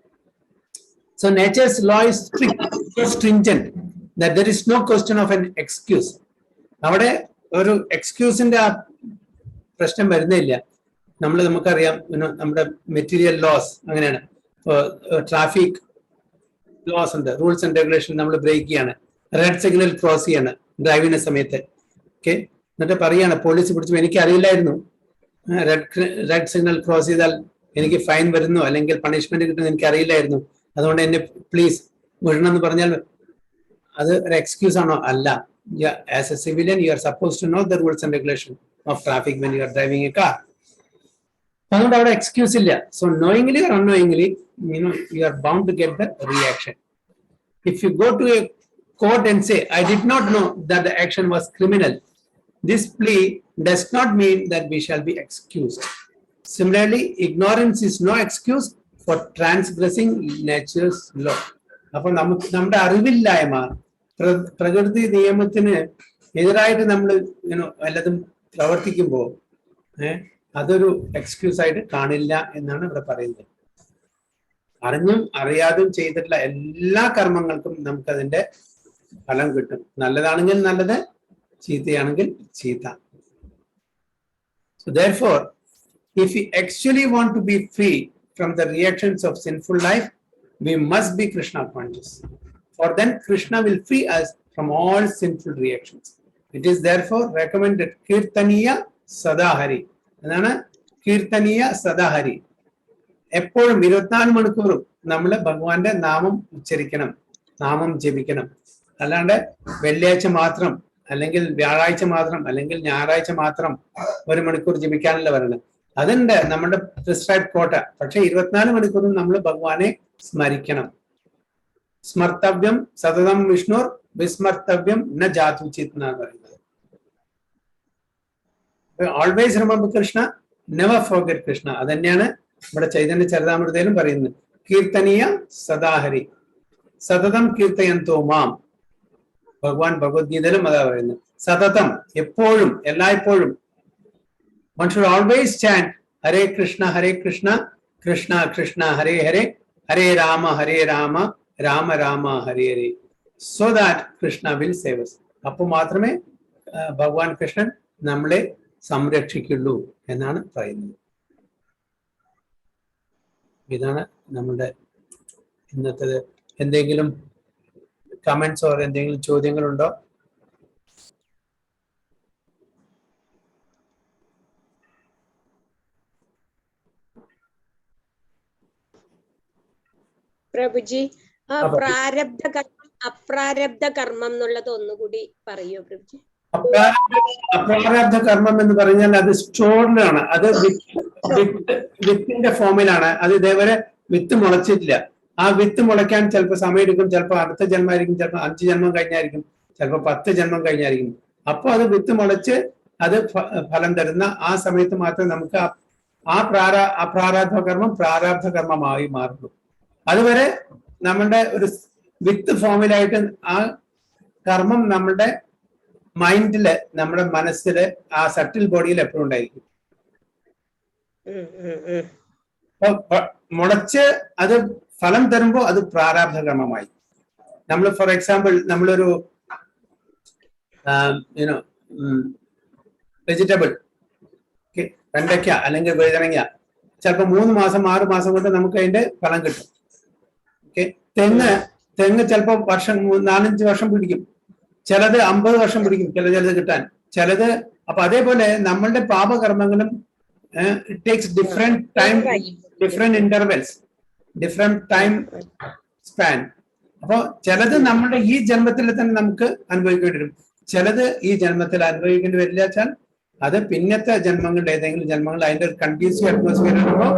So nature's law is strict, so stringent that there is no question of an excuse. അവിടെ ഒരു എക്സ്ക്യൂസിന്റെ ആ പ്രശ്നം വരുന്നില്ല. നമുക്കറിയാം, നമ്മുടെ മെറ്റീരിയൽ ലോസ് അങ്ങനെയാണ്. ട്രാഫിക് ലോസ് ഉണ്ട്, റൂൾസ് ആൻഡ് റെഗുലേഷൻ നമ്മൾ ബ്രേക്ക് ചെയ്യാണ്, റെഡ് സിഗ്നൽ ക്രോസ് ചെയ്യാണ് ഡ്രൈവിന്റെ സമയത്ത്. ഓക്കെ, എന്നിട്ട് പറയാണ് പോലീസ് പിടിച്ചു, എനിക്ക് അറിയില്ലായിരുന്നു റെഡ് സിഗ്നൽ ക്രോസ് ചെയ്താൽ എനിക്ക് ഫൈൻ വരുന്നു അല്ലെങ്കിൽ പണിഷ്മെന്റ് കിട്ടുന്നു, എനിക്ക് അറിയില്ലായിരുന്നു, അതുകൊണ്ട് എന്നെ പ്ലീസ് വിടണം എന്ന് പറഞ്ഞാൽ അത് ഒരു എക്സ്ക്യൂസ് ആണോ? അല്ല. As a civilian you are suppose to know the rules and regulation of traffic when you are driving a car. അതുകൊണ്ട് അവിടെ എക്സ്ക്യൂസ് ഇല്ല. So knowingly or unknowingly you are bound to get the reaction. If you go to a court and say, I did not know that the action was criminal, this plea does not mean that we shall be excused. Similarly, ignorance is no excuse for transgressing nature's law. അപ്പോൾ നമ്മുടെ അറിവില്ലായ്മ, പ്രകൃതി നിയമത്തിന് എതിരായിട്ട് നമ്മൾ വല്ലതും പ്രവർത്തിക്കുമ്പോൾ അതൊരു എക്സ്ക്യൂസ് ആയിട്ട് കാണില്ല എന്നാണ് ഇവിടെ പറയുന്നത്. അറിഞ്ഞും അറിയാതും ചെയ്തിട്ടുള്ള എല്ലാ കർമ്മങ്ങൾക്കും നമുക്കതിന്റെ ഫലം കിട്ടും. നല്ലതാണെങ്കിൽ നല്ലത്, ചീത്തയാണെങ്കിൽ ചീത്ത. So therefore, if we actually want to be free from the reactions of sinful life, we must be Krishna conscious. For then Krishna will free us from all sinful reactions. It is therefore recommended Kirtaniya Sadahari. അതാണ് കീർത്തനീയ സദാഹരി. എപ്പോഴും 24 മണിക്കൂറും നമ്മൾ ഭഗവാന്റെ നാമം ഉച്ചരിക്കണം, നാമം ജപിക്കണം. അല്ലാണ്ട് വെള്ളിയാഴ്ച മാത്രം അല്ലെങ്കിൽ വ്യാഴാഴ്ച മാത്രം അല്ലെങ്കിൽ ഞായറാഴ്ച മാത്രം 1 മണിക്കൂർ ജപിക്കാനല്ല പറയുന്നത്. അതുണ്ട് നമ്മുടെ പ്രിസ്ക്രൈബ് കോട്ട. പക്ഷെ 24 മണിക്കൂറും നമ്മൾ ഭഗവാനെ സ്മരിക്കണം. സ്മർത്തവ്യം സതതം വിഷ്ണുർ വിസ്മർത്തവ്യം ന ജാതുചിത് എന്നാണ് പറയുന്നത്. Always remember Krishna, never forget Krishna. അത് തന്നെയാണ് ഇവിടെ ചൈതന്യ ചരിതാമൃതയിലും പറയുന്നത്. കീർത്തനീയ സദാഹരി സതതം കീർത്തയന്തോ മാം. ഭഗവാൻ ഭഗവത്ഗീതയിലും അതാ പറയുന്നത്. സതതം, എപ്പോഴും, എല്ലായ്പ്പോഴും. One should always chant Hare Krishna, Krishna Krishna, Hare Hare, Hare Rama, Rama Rama, Hare Hare, so that Krishna will save us. അപ്പോൾ മാത്രമേ ഭഗവാൻ കൃഷ്ണൻ നമ്മളെ സംരക്ഷിക്കുള്ളൂ എന്നാണ് പറയുന്നത്. ഇതാണ് നമ്മുടെ ഇന്നത്തെ. എന്തെങ്കിലും കമന്റ്സോ എന്തെങ്കിലും ചോദ്യങ്ങളുണ്ടോ? പ്രഭുജി, പ്രാരബ്ധ കർമ്മം അപ്രാരബ്ധ കർമ്മം എന്നുള്ളത് ഒന്നുകൂടി പറയൂ പ്രഭുജി. അപ്രാരബ്ധ കർമ്മം എന്ന് പറഞ്ഞാൽ അത് സ്റ്റോറിലാണ്, അത് വിത്തിന്റെ ഫോമിലാണ്. അത് ഇതേവരെ വിത്ത് മുളച്ചിട്ടില്ല. ആ വിത്ത് മുളയ്ക്കാൻ ചിലപ്പോൾ സമയമെടുക്കും, ചിലപ്പോൾ അടുത്ത ജന്മമായിരിക്കും, ചിലപ്പോൾ 5 ജന്മം കഴിഞ്ഞായിരിക്കും, ചിലപ്പോൾ 10 ജന്മം കഴിഞ്ഞായിരിക്കും. അപ്പൊ അത് വിത്ത് മുളച്ച് അത് ഫലം തരുന്ന ആ സമയത്ത് മാത്രമേ നമുക്ക് ആ അപ്രാരബ്ധ കർമ്മം പ്രാരബ്ധ കർമ്മമായി മാറുള്ളൂ. അതുവരെ നമ്മളുടെ ഒരു വിത്ത് ഫോമിലായിട്ട് ആ കർമ്മം നമ്മുടെ മൈൻഡില്, നമ്മുടെ മനസ്സില്, ആ സട്ടിൽ ബോഡിയിൽ എപ്പോഴും ഉണ്ടായിരിക്കും. മുളച്ച് അത് ഫലം തരുമ്പോ അത് പ്രാരബ്ധ കർമ്മമായി. നമ്മൾ ഫോർ എക്സാമ്പിൾ നമ്മളൊരു വെജിറ്റബിൾ വെണ്ടയ്ക്ക അല്ലെങ്കിൽ വഴുതനങ്ങ ചിലപ്പോൾ 3 മാസം 6 മാസം കൊണ്ട് നമുക്ക് അതിന്റെ ഫലം കിട്ടും. ഓക്കെ, തെങ്ങ് ചിലപ്പോൾ 4-5 വർഷം പിടിക്കും, ചിലത് 50 വർഷം പിടിക്കും ചിലത് കിട്ടാൻ, ചിലത്. അപ്പൊ അതേപോലെ നമ്മളുടെ പാപകർമ്മങ്ങളും it takes different time, different intervals, different time span. അപ്പൊ ചിലത് നമ്മുടെ ഈ ജന്മത്തിൽ തന്നെ നമുക്ക് അനുഭവിക്കേണ്ടി വരും, ചിലത് ഈ ജന്മത്തിൽ അനുഭവിക്കേണ്ടി വരില്ല വെച്ചാൽ അത് പിന്നത്തെ ജന്മങ്ങളുടെ ഏതെങ്കിലും ജന്മങ്ങൾ അതിന്റെ ഒരു കണ്ടീസീവ് അറ്റ്മോസ്ഫിയർ ആകുമ്പോൾ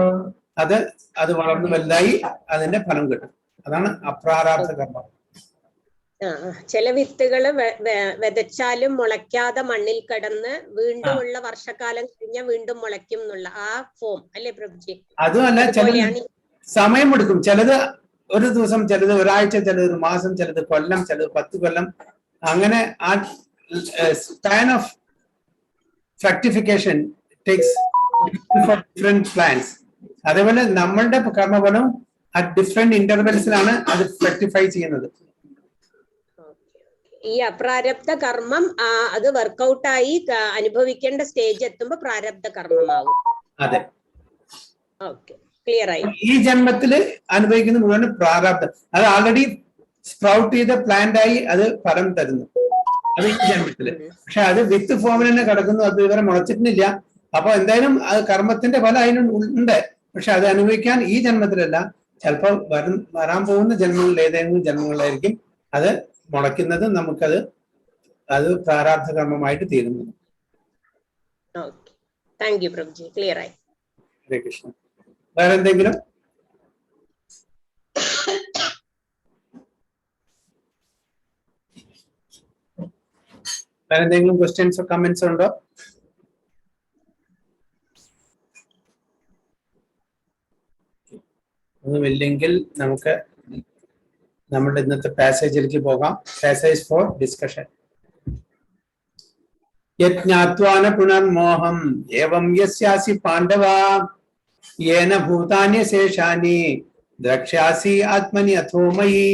അത് വളർന്നു വലുതായി അതിന്റെ ഫലം കിട്ടും. അതാണ് അപ്രാരാബ്ധ കർമ്മം. ചില വിത്തുകള് വിതച്ചാലും മുളയ്ക്കാതെ മണ്ണിൽ കിടന്ന് വീണ്ടും ഉള്ള വർഷക്കാലം കഴിഞ്ഞ വീണ്ടും മുളയ്ക്കും എന്നുള്ള ആ ഫോം അല്ലേ പ്രഭുജി? അതുമല്ല, ചിലത് സമയമെടുക്കും. ചിലത് ഒരു ദിവസം, ചിലത് ഒരാഴ്ച, ചിലത് ഒരു മാസം, ചിലത് കൊല്ലം, ചിലത് 10 കൊല്ലം. അങ്ങനെ ആ span of fructification takes for different plants. അതേപോലെ നമ്മളുടെ കർമ്മഫലം അറ്റ് ഡിഫറെന്റ് ഇന്റർവെൽസിലാണ് അത് ഫ്രക്ടിഫൈ ചെയ്യുന്നത്. ഈ അപ്രാരബ്ധ കർമ്മം അത് വർക്ക്ഔട്ടായി അനുഭവിക്കേണ്ട സ്റ്റേജ് എത്തുമ്പോ പ്രാരബ്ധ കർമ്മമാവും. അതെ, ഓക്കെ, ക്ലിയർ ആയി. ഈ ജന്മത്തില് അനുഭവിക്കുന്ന മുഴുവൻ പ്രാരബ്ധം. അത് ആൾറെഡി സ്പ്രൗട്ട് ചെയ്ത പ്ലാന്റ് ആയി അത് ഫലം തരുന്നു. അത് ഈ ജന്മത്തില്. പക്ഷെ അത് വിത്ത് ഫോമിൽ തന്നെ കിടക്കുന്നു, അത് ഇവരെ മുളച്ചിട്ടില്ല. അപ്പൊ എന്തായാലും അത് കർമ്മത്തിന്റെ ഫലം അതിനുണ്ട്. പക്ഷെ അത് അനുഭവിക്കാൻ ഈ ജന്മത്തിലല്ല, ചിലപ്പോൾ വരാൻ പോകുന്ന ജന്മങ്ങളിൽ ഏതെങ്കിലും ജന്മങ്ങളിലായിരിക്കും അത് മുളയ്ക്കുന്നത്. നമുക്കത് പ്രാരാബ്ധ കർമ്മമായിട്ട് തീരുന്നു. താങ്ക് യു പ്രഭുജി, ക്ലിയർ ആയി. ഹരേ കൃഷ്ണ. വേറെ എന്തെങ്കിലും? വേറെ എന്തെങ്കിലും ക്വസ്റ്റ്യൻസോ കമന്റ്സോ ഉണ്ടോ? ഒന്നുമില്ലെങ്കിൽ നമുക്ക് നമ്മുടെ ഇന്നത്തെ പാസേജിലേക്ക് പോകാം. Passage for discussion. യജ്ഞാത്വാന പുനർമോഹം ഏവം യസ്യാസി Pandava യേന ഭൂതാനി ശേഷാനി ദ്രക്ഷ്യാസി ആത്മനി അഥോമയി.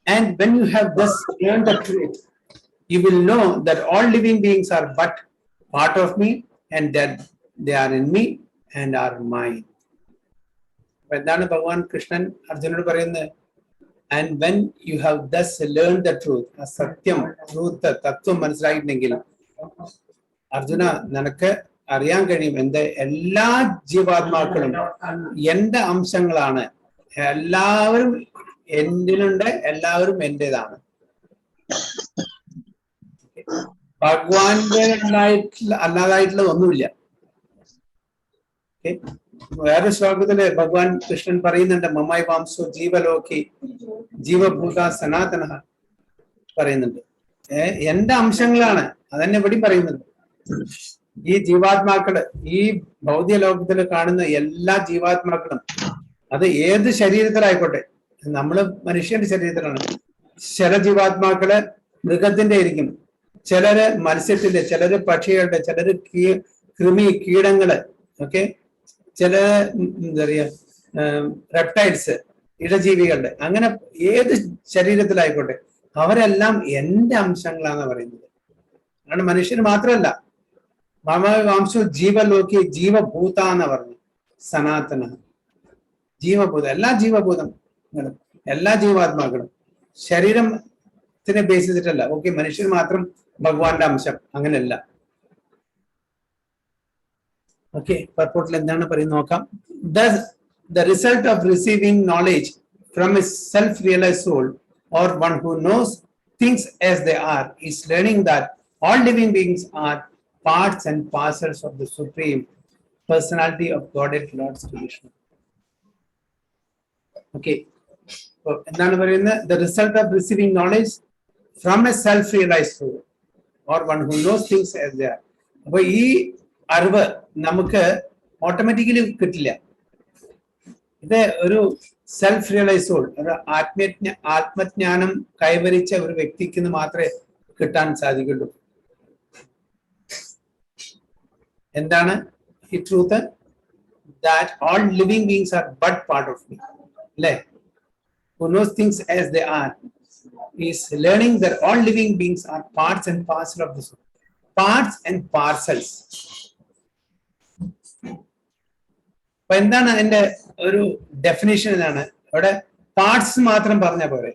And when you have thus learned the truth, you will know that all living beings are but part of me and that they are in me and are mine. എന്താണ് ഭഗവാൻ കൃഷ്ണൻ അർജുനോട് പറയുന്നത്? And when you have thus learned the truth, ആ സത്യം, ട്രൂത്ത്, തത്വം മനസ്സിലായിട്ടുണ്ടെങ്കിൽ അർജുന, നിനക്ക് അറിയാൻ കഴിയും എന്റെ എല്ലാ ജീവാത്മാക്കളും എന്റെ അംശങ്ങളാണ്. എല്ലാവരും എന്നിലുണ്ട്, എല്ലാവരും എന്റേതാണ്. ഭഗവാന്റെ അല്ലാതായിട്ടുള്ള ഒന്നുമില്ല. വേറെ ശ്ലോകത്തില് ഭഗവാൻ കൃഷ്ണൻ പറയുന്നുണ്ട്, മമായി വാംസോ ജീവലോകി ജീവഭൂത സനാതന പറയുന്നുണ്ട്. എന്റെ അംശങ്ങളാണ്. അതന്നെ ഇവിടെ പറയുന്നുണ്ട്. ഈ ജീവാത്മാക്കള്, ഈ ഭൗതിക ലോകത്തിൽ കാണുന്ന എല്ലാ ജീവാത്മാക്കളും, അത് ഏത് ശരീരത്തിലായിക്കോട്ടെ, നമ്മള് മനുഷ്യന്റെ ശരീരത്തിലാണ്. ചില ജീവാത്മാക്കള് മൃഗത്തിന്റെ ആയിരിക്കും, ചിലര് മത്സ്യത്തിന്റെ, ചിലര് പക്ഷികളുടെ, ചിലര് കീടങ്ങള്, ഓക്കെ, ചില എന്താ പറയാ റെപ്റ്റൈൽസ്, ഇഴജീവികളുടെ. അങ്ങനെ ഏത് ശരീരത്തിലായിക്കോട്ടെ അവരെല്ലാം എന്റെ അംശങ്ങളാണ് പറയുന്നത്. കാരണം മനുഷ്യന് മാത്രമല്ല, മാംസോ ജീവലോകി ജീവഭൂത എന്ന് പറഞ്ഞു. സനാതന ജീവഭൂത, എല്ലാ ജീവഭൂതങ്ങളും, എല്ലാ ജീവാത്മാക്കളും ശരീരത്തിനെ ബേസ് ചെയ്തിട്ടല്ല. ഓക്കെ, മനുഷ്യൻ മാത്രം ഭഗവാന്റെ അംശം, അങ്ങനെയല്ല. ഓക്കെ, പർപ്പോട്ടിൽ എന്താണ് പറയുന്നത് നോക്കാം. The result of receiving knowledge from a self-realized soul or one who knows things as they are is learning that all living beings are parts and parcels of the Supreme Personality of Godhead Lord Krishna. Okay, so എന്താണ് പറയുന്നത്? The result of receiving knowledge from a self-realized soul or one who knows things as they are. അപ്പൊ ഈ അറിവ് നമുക്ക് ഓട്ടോമാറ്റിക്കലി കിട്ടില്ല. ഇത് ഒരു സെൽഫ് റിയലൈസ് സോൾ, ഒരു ആത്മജ്ഞാനം കൈവരിച്ച ഒരു വ്യക്തിക്ക് മാത്രമേ കിട്ടാൻ സാധിക്കുള്ളൂ. എന്താണ് ഈ truth? That all living beings are but part of me, അല്ലേ? Who knows things as they are is learning that all living beings are parts and parcels of the soul. Parts and parcels. അപ്പൊ എന്താണ് അതിന്റെ ഒരു ഡെഫിനേഷൻ? എന്നാണ് അവിടെ പാർട്സ് മാത്രം പറഞ്ഞ പോലെ.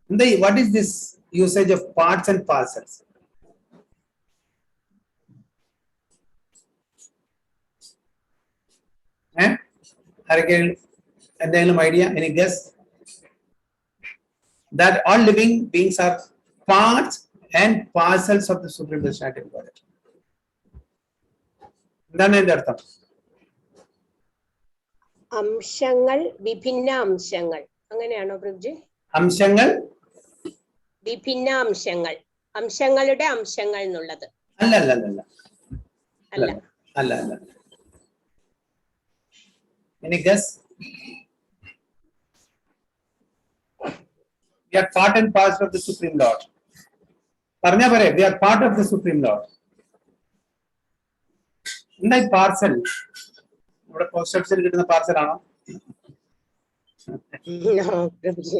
എന്താ, what is this usage of parts and parcels? ആരൊക്കെയാണ് എന്തെങ്കിലും idea? Any guess? That all living beings are parts and parcels of the Supreme Personality of Godhead. എന്താണ് ഇതിന്റെ അർത്ഥം? അംശങ്ങൾ, വിഭിന്ന അംശങ്ങൾ, അങ്ങനെയാണോ പ്രഭുജി? അംശങ്ങൾ, വിഭിന്ന അംശങ്ങൾ, അംശങ്ങളുടെ അംശങ്ങൾ എന്നുള്ളത് അല്ല അല്ല അല്ല അല്ല. അല്ല അല്ല. Any guess? We are part and parcel of the Supreme Lord. പറഞ്ഞാ പറയേ, we are part of the Supreme Lord. എന്താ ഈ പാർസൽ? ഇവിടെ പോസ്റ്റ് ഓഫീസിൽ കിട്ടുന്ന പാർസൽ ആണോ? പ്രഭുജി,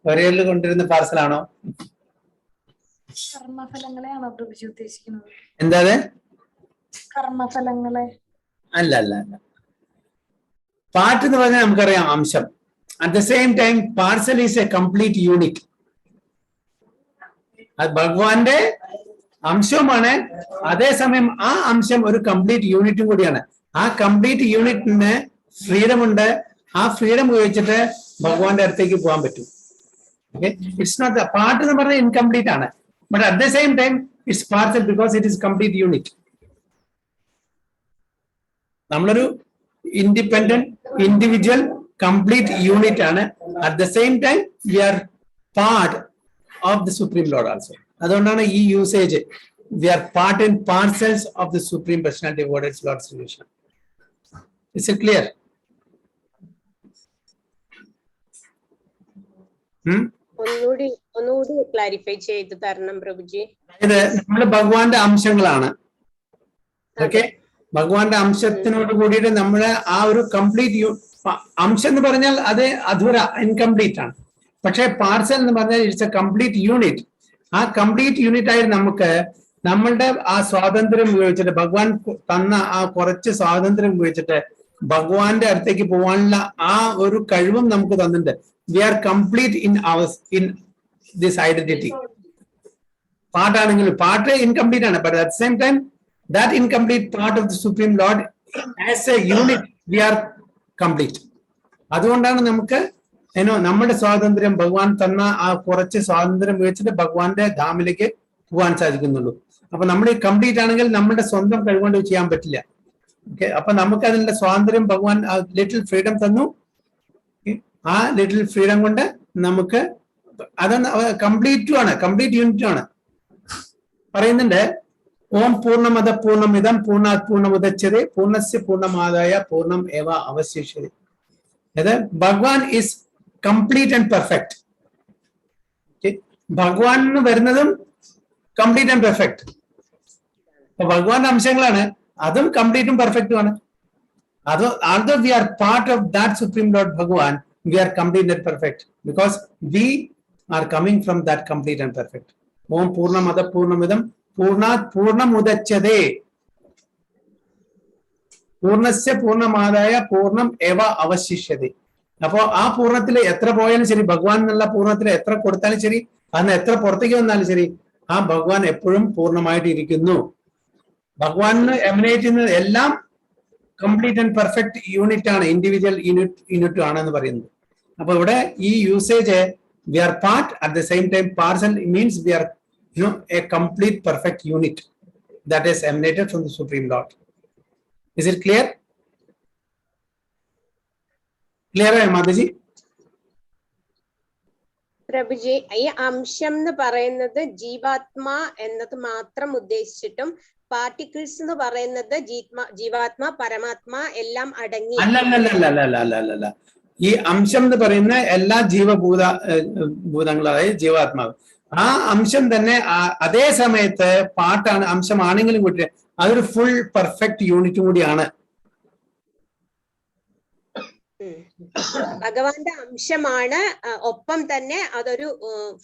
കൊറിയറിൽ കൊണ്ടിരുന്ന പാർസൽ ആണോ? കർമ്മഫലങ്ങളെയാണോ പ്രഭുജി ഉദ്ദേശിക്കുന്നത്? എന്താ? കർമ്മഫലങ്ങളെ അല്ല അല്ല അല്ല. പാർട്ട് എന്ന് പറഞ്ഞാൽ നമുക്കറിയാം അംശം. At the same time parcel is A complete unit. അത് ഭഗവാന്റെ അംശവുമാണ്, അതേസമയം ആ അംശം ഒരു കംപ്ലീറ്റ് യൂണിറ്റും കൂടിയാണ്. ആ കംപ്ലീറ്റ് യൂണിറ്റിന് ഫ്രീഡം ഉണ്ട്. ആ ഫ്രീഡം ഉപയോഗിച്ചിട്ട് ഭഗവാന്റെ അടുത്തേക്ക് പോകാൻ പറ്റും. ഇറ്റ്സ് നോട്ട് ദ പാർട്ട് എന്ന് പറഞ്ഞാൽ ഇൻകംപ്ലീറ്റ് ആണ്, but at the same time it's parcel because it is complete unit. നമ്മളൊരു ഇൻഡിപെൻഡന്റ് ഇൻഡിവിജ്വൽ കംപ്ലീറ്റ് യൂണിറ്റ് ആണ്. At the same time we are part of the supreme lord also. അതുകൊണ്ടാണ് ഈ usage, we are part and parcels of the supreme personality of God lord solution. It's clear? ഒന്നുകൂടി ക്ലാരിഫൈ ചെയ്ത് തരണം പ്രഭുജി. അതായത് നമ്മള് ഭഗവാന്റെ അംശങ്ങളാണ്. ഓക്കെ, ഭഗവാന്റെ അംശത്തിനോട് കൂടിയിട്ട് നമ്മള് ആ ഒരു കംപ്ലീറ്റ് അംശം എന്ന് പറഞ്ഞാൽ അത് അധൂര ഇൻകംപ്ലീറ്റ് ആണ്. പക്ഷെ പാർസൽ എന്ന് പറഞ്ഞാൽ ഇറ്റ്സ് എ കംപ്ലീറ്റ് യൂണിറ്റ്. ആ കംപ്ലീറ്റ് യൂണിറ്റ് ആയി നമുക്ക് നമ്മളുടെ ആ സ്വാതന്ത്ര്യം ഉപയോഗിച്ചിട്ട്, ഭഗവാൻ തന്ന ആ കുറച്ച് സ്വാതന്ത്ര്യം ഉപയോഗിച്ചിട്ട് ഭഗവാന്റെ അടുത്തേക്ക് പോകാനുള്ള ആ ഒരു കഴിവും നമുക്ക് തന്നിട്ടുണ്ട്. We are complete in this identity. പാർട്ടാണെങ്കിലും പാർട്ട് ഇൻകംപ്ലീറ്റ് ആണ്, but at same time that incomplete part of the Supreme Lord as a unit we are complete. അതുകൊണ്ടാണ് നമുക്ക് നമ്മുടെ സ്വാതന്ത്ര്യം, ഭഗവാൻ തന്ന ആ കുറച്ച് സ്വാതന്ത്ര്യം ഉപയോഗിച്ചിട്ട് ഭഗവാന്റെ ധാമിലേക്ക് പോകാൻ സാധിക്കുന്നുള്ളൂ. അപ്പൊ നമ്മൾ ഈ കംപ്ലീറ്റ് ആണെങ്കിൽ നമ്മുടെ സ്വന്തം കഴിവുകൊണ്ട് ചെയ്യാൻ പറ്റില്ല. ഓക്കെ, അപ്പൊ നമുക്ക് അതിന്റെ സ്വാതന്ത്ര്യം ഭഗവാൻ ലിറ്റിൽ ഫ്രീഡം തന്നു. ആ ലിറ്റിൽ ഫ്രീഡം കൊണ്ട് നമുക്ക് അത് കംപ്ലീറ്റും ആണ്, കംപ്ലീറ്റ് യൂണിറ്റും ആണ്. പറയുന്നുണ്ട്, ഓം പൂർണ്ണമദ പൂർണ്ണമിദം പൂർണ്ണാത് പൂർണ്ണമുദച്യതേ പൂർണ്ണസ്യ പൂർണ്ണമാദായ പൂർണ്ണം ഏവ അവശേഷ്യതേ. അതായത് ഭഗവാൻ ഈസ് കംപ്ലീറ്റ് ആൻഡ് പെർഫെക്റ്റ്. ഭഗവാൻ വരുന്നതും കംപ്ലീറ്റ് ആൻഡ് പെർഫെക്റ്റ്. അപ്പൊ ഭഗവാന്റെ അംശങ്ങളാണ്, അതും കംപ്ലീറ്റും പെർഫെക്റ്റും ആണ്. അത് although we are part of that Supreme Lord Bhagavan, we are complete and perfect because we are coming from that complete and perfect. ഓം പൂർണ്ണമദ പൂർണ്ണമിദം പൂർണ്ണാത് പൂർണ്ണമുദച്യതേ പൂർണ്ണസ്യ പൂർണ്ണമാദായ പൂർണ്ണം ഏവ അവശിഷ്യതേ. അപ്പോ ആ പൂർണ്ണത്തിൽ എത്ര പോയാലും ശരി, ഭഗവാൻ എന്നുള്ള പൂർണ്ണത്തിൽ എത്ര കൊടുത്താലും ശരി, അതിന് എത്ര പുറത്തേക്ക് വന്നാലും ശരി, ആ ഭഗവാൻ എപ്പോഴും പൂർണ്ണമായിട്ട് ഇരിക്കുന്നു. ഭഗവാന് എമിനേറ്റ് ചെയ്യുന്നത് എല്ലാം കംപ്ലീറ്റ് ആൻഡ് പെർഫെക്റ്റ് യൂണിറ്റ് ആണ്, ഇൻഡിവിജ്വൽ യൂണിറ്റ് ആണെന്ന് പറയുന്നത്. അപ്പൊ ഇവിടെ ഈ usage we are part at the same time parcel means we are a complete perfect unit that is emanated from the Supreme Lord. Is it clear? Clear hai Mataji? പ്രഭുജി, ഈ അംശം എന്ന് പറയുന്നത് ജീവാത്മാ എന്നത് മാത്രം ഉദ്ദേശിച്ചിട്ടും പാർട്ടിക്കിൾസ് എന്ന് പറയുന്നത് ജീവാത്മാ പരമാത്മാ എല്ലാം അടങ്ങി. അല്ല, ഈ അംശം എന്ന് പറയുന്ന എല്ലാ ഭൂതങ്ങളായ ജീവാത്മാവ്, ആ അംശം തന്നെ അതേ സമയത്ത് പാർട്ടാണ്, അംശമാണെങ്കിലും കൂടി അതൊരു ഫുൾ പെർഫെക്റ്റ് യൂണിറ്റും കൂടിയാണ്. ഭഗവാന്റെ അംശമാണ്, ഒപ്പം തന്നെ അതൊരു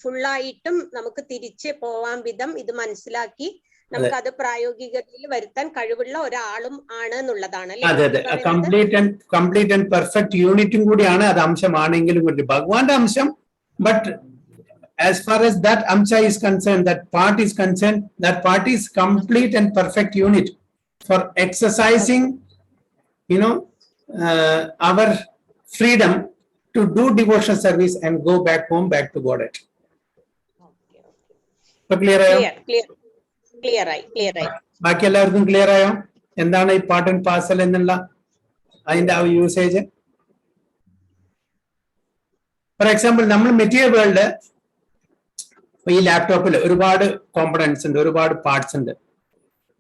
ഫുള്ളായിട്ടും നമുക്ക് തിരിച്ച് പോവാൻ വിധം ഇത് മനസ്സിലാക്കി നമുക്ക് അത് പ്രായോഗികതയിൽ വരുത്താൻ കഴിവുള്ള ഒരാളും ആണ് എന്നുള്ളതാണ്. അതെ, കംപ്ലീറ്റ് ആൻഡ് പെർഫെക്റ്റ് യൂണിറ്റും കൂടിയാണ് അത് അംശമാണെങ്കിലും കൂടി ഭഗവാന്റെ അംശം. But as far as that amsha is concerned, that part is concerned, that part is complete and perfect unit for exercising our freedom to do devotional service and go back home, back to Godhead. ഇപ്പൊ ക്ലിയർ ആയോ? ക്ലിയർ ആയി. ബാക്കി എല്ലാവർക്കും ക്ലിയർ ആയോ? എന്താണ് ഈ പാർട്ട് ആൻഡ് പാർസൽ എന്നുള്ള അതിന്റെ ആ യൂസേജ്? ഫോർ എക്സാമ്പിൾ, നമ്മൾ മെറ്റീരിയൽ വേൾഡ് ഈ ലാപ്ടോപ്പിൽ ഒരുപാട് കോമ്പണൻസ് ഉണ്ട്, ഒരുപാട് പാർട്സ് ഉണ്ട്.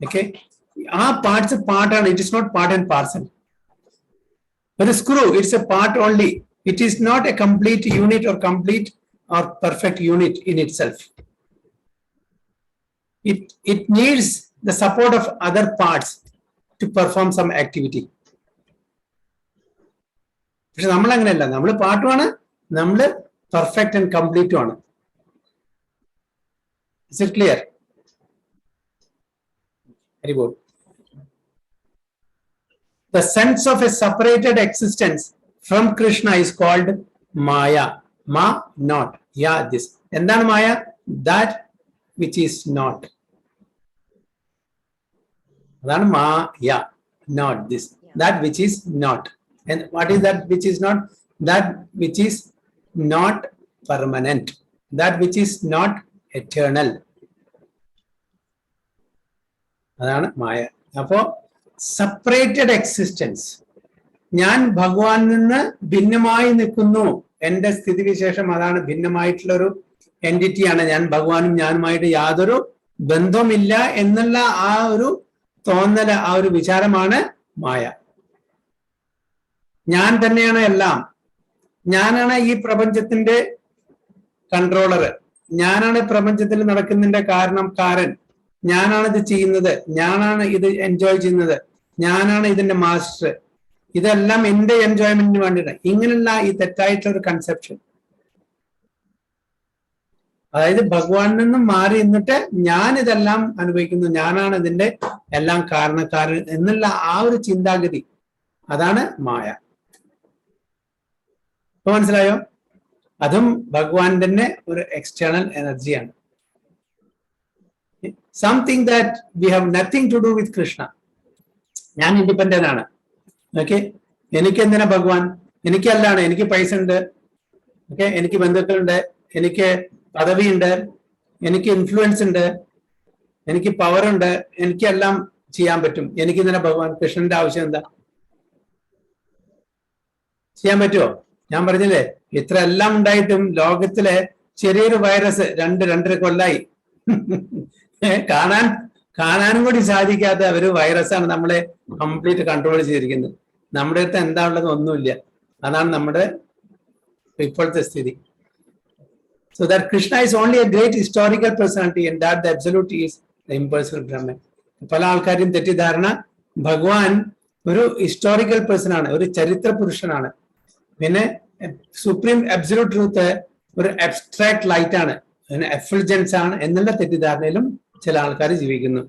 ഓക്കെ, ആ പാർട്സ് പാർട്ടാണ്. It is not part and parcel. ഒരു screw, it's a part only. It is not a complete unit or complete or perfect unit in itself. It needs the support of other parts to perform some activity. പക്ഷെ നമ്മൾ അങ്ങനെയല്ല, നമ്മൾ പാർട്ടുമാണ്, നമ്മൾ പെർഫെക്റ്റ് ആൻഡ് കംപ്ലീറ്റും ആണ്. Is it clear? Very good. The sense of a separated existence from Krishna is called Maya. Ma, not. Yeah, this. എന്താണ് Maya? That which is not. അതാണ് Maya, not this. That which is not. And what is that which is not? That which is not permanent. That which is not eternal. അതാണ് മായ. അപ്പോ സെപ്പറേറ്റഡ് എക്സിസ്റ്റൻസ്, ഞാൻ ഭഗവാനിൽ നിന്ന് ഭിന്നമായി നിൽക്കുന്നു, എന്റെ സ്ഥിതിവിശേഷം അതാണ്, ഭിന്നമായിട്ടുള്ള ഒരു എൻറ്റിറ്റിയാണ് ഞാൻ. ഭഗവാനും ഞാനുമായിട്ട് യാതൊരു ബന്ധവുമില്ല എന്നുള്ള ആ ഒരു തോന്നല്, ആ ഒരു വിചാരമാണ് മായ. ഞാൻ തന്നെയാണ് എല്ലാം, ഞാനാണ് ഈ പ്രപഞ്ചത്തിന്റെ കൺട്രോളർ, ഞാനാണ് പ്രപഞ്ചത്തിൽ നടക്കുന്നതിന്റെ കാരണക്കാരൻ, ഞാനാണ് ഇത് ചെയ്യുന്നത്, ഞാനാണ് ഇത് എൻജോയ് ചെയ്യുന്നത്, ഞാനാണ് ഇതിന്റെ മാസ്റ്റർ, ഇതെല്ലാം എന്റെ എൻജോയ്മെന്റിന് വേണ്ടിയിട്ട്. ഇങ്ങനെയുള്ള ഈ തെറ്റായിട്ടുള്ള ഒരു കൺസെപ്ഷൻ, അതായത് ഭഗവാനിൽ നിന്നും മാറി നിന്നിട്ട് ഞാൻ ഇതെല്ലാം അനുഭവിക്കുന്നു, ഞാനാണ് ഇതിന്റെ എല്ലാം കാരണക്കാരൻ എന്നുള്ള ആ ഒരു ചിന്താഗതി, അതാണ് മായ. ഇപ്പൊ മനസ്സിലായോ? അതും ഭഗവാൻ തന്നെ ഒരു എക്സ്റ്റേണൽ എനർജിയാണ്. Something that we have nothing to do with Krishna. ഞാൻ ഇൻഡിപെൻഡന്റ് ആണ്. ഓക്കെ, എനിക്ക് എന്തിനാ ഭഗവാൻ? എനിക്കല്ലാണ്, എനിക്ക് പൈസ ഉണ്ട്, ഓക്കെ, എനിക്ക് ബന്ധുക്കളുണ്ട്, എനിക്ക് പദവിയുണ്ട്, എനിക്ക് ഇൻഫ്ലുവൻസ് ഉണ്ട്, എനിക്ക് പവർ ഉണ്ട്, എനിക്കെല്ലാം ചെയ്യാൻ പറ്റും. എനിക്ക് എന്തിനാ ഭഗവാൻ? കൃഷ്ണന്റെ ആവശ്യം എന്താ? ചെയ്യാൻ പറ്റുമോ? ഞാൻ പറഞ്ഞില്ലേ, ഇത്ര എല്ലാം ഉണ്ടായിട്ടും ലോകത്തിലെ ചെറിയൊരു വൈറസ് 2-2.5 കൊല്ലായി കാണാനും കൂടി സാധിക്കാത്ത ഒരു വൈറസാണ് നമ്മളെ കംപ്ലീറ്റ് കൺട്രോൾ ചെയ്തിരിക്കുന്നത്. നമ്മുടെ അടുത്ത് എന്താ ഉള്ളത്? ഒന്നുമില്ല. അതാണ് നമ്മുടെ ഇപ്പോഴത്തെ സ്ഥിതി. So that Krishna is only a great historical personality and that the absolute is the impersonal Brahman. പല ആൾക്കാരും തെറ്റിദ്ധാരണ, ഭഗവാൻ ഒരു ഹിസ്റ്റോറിക്കൽ പേഴ്സൺ ആണ്, ഒരു ചരിത്ര പുരുഷനാണ്, പിന്നെ സുപ്രീം അബ്സല്യൂട്ട് ട്രൂത്ത് ഒരു അബ്സ്ട്രാക്ട് ലൈറ്റ് ആണ്, എഫൾജൻസ് ആണ് എന്നുള്ള തെറ്റിദ്ധാരണയിലും ചില ആൾക്കാർ ജീവിക്കുന്നു.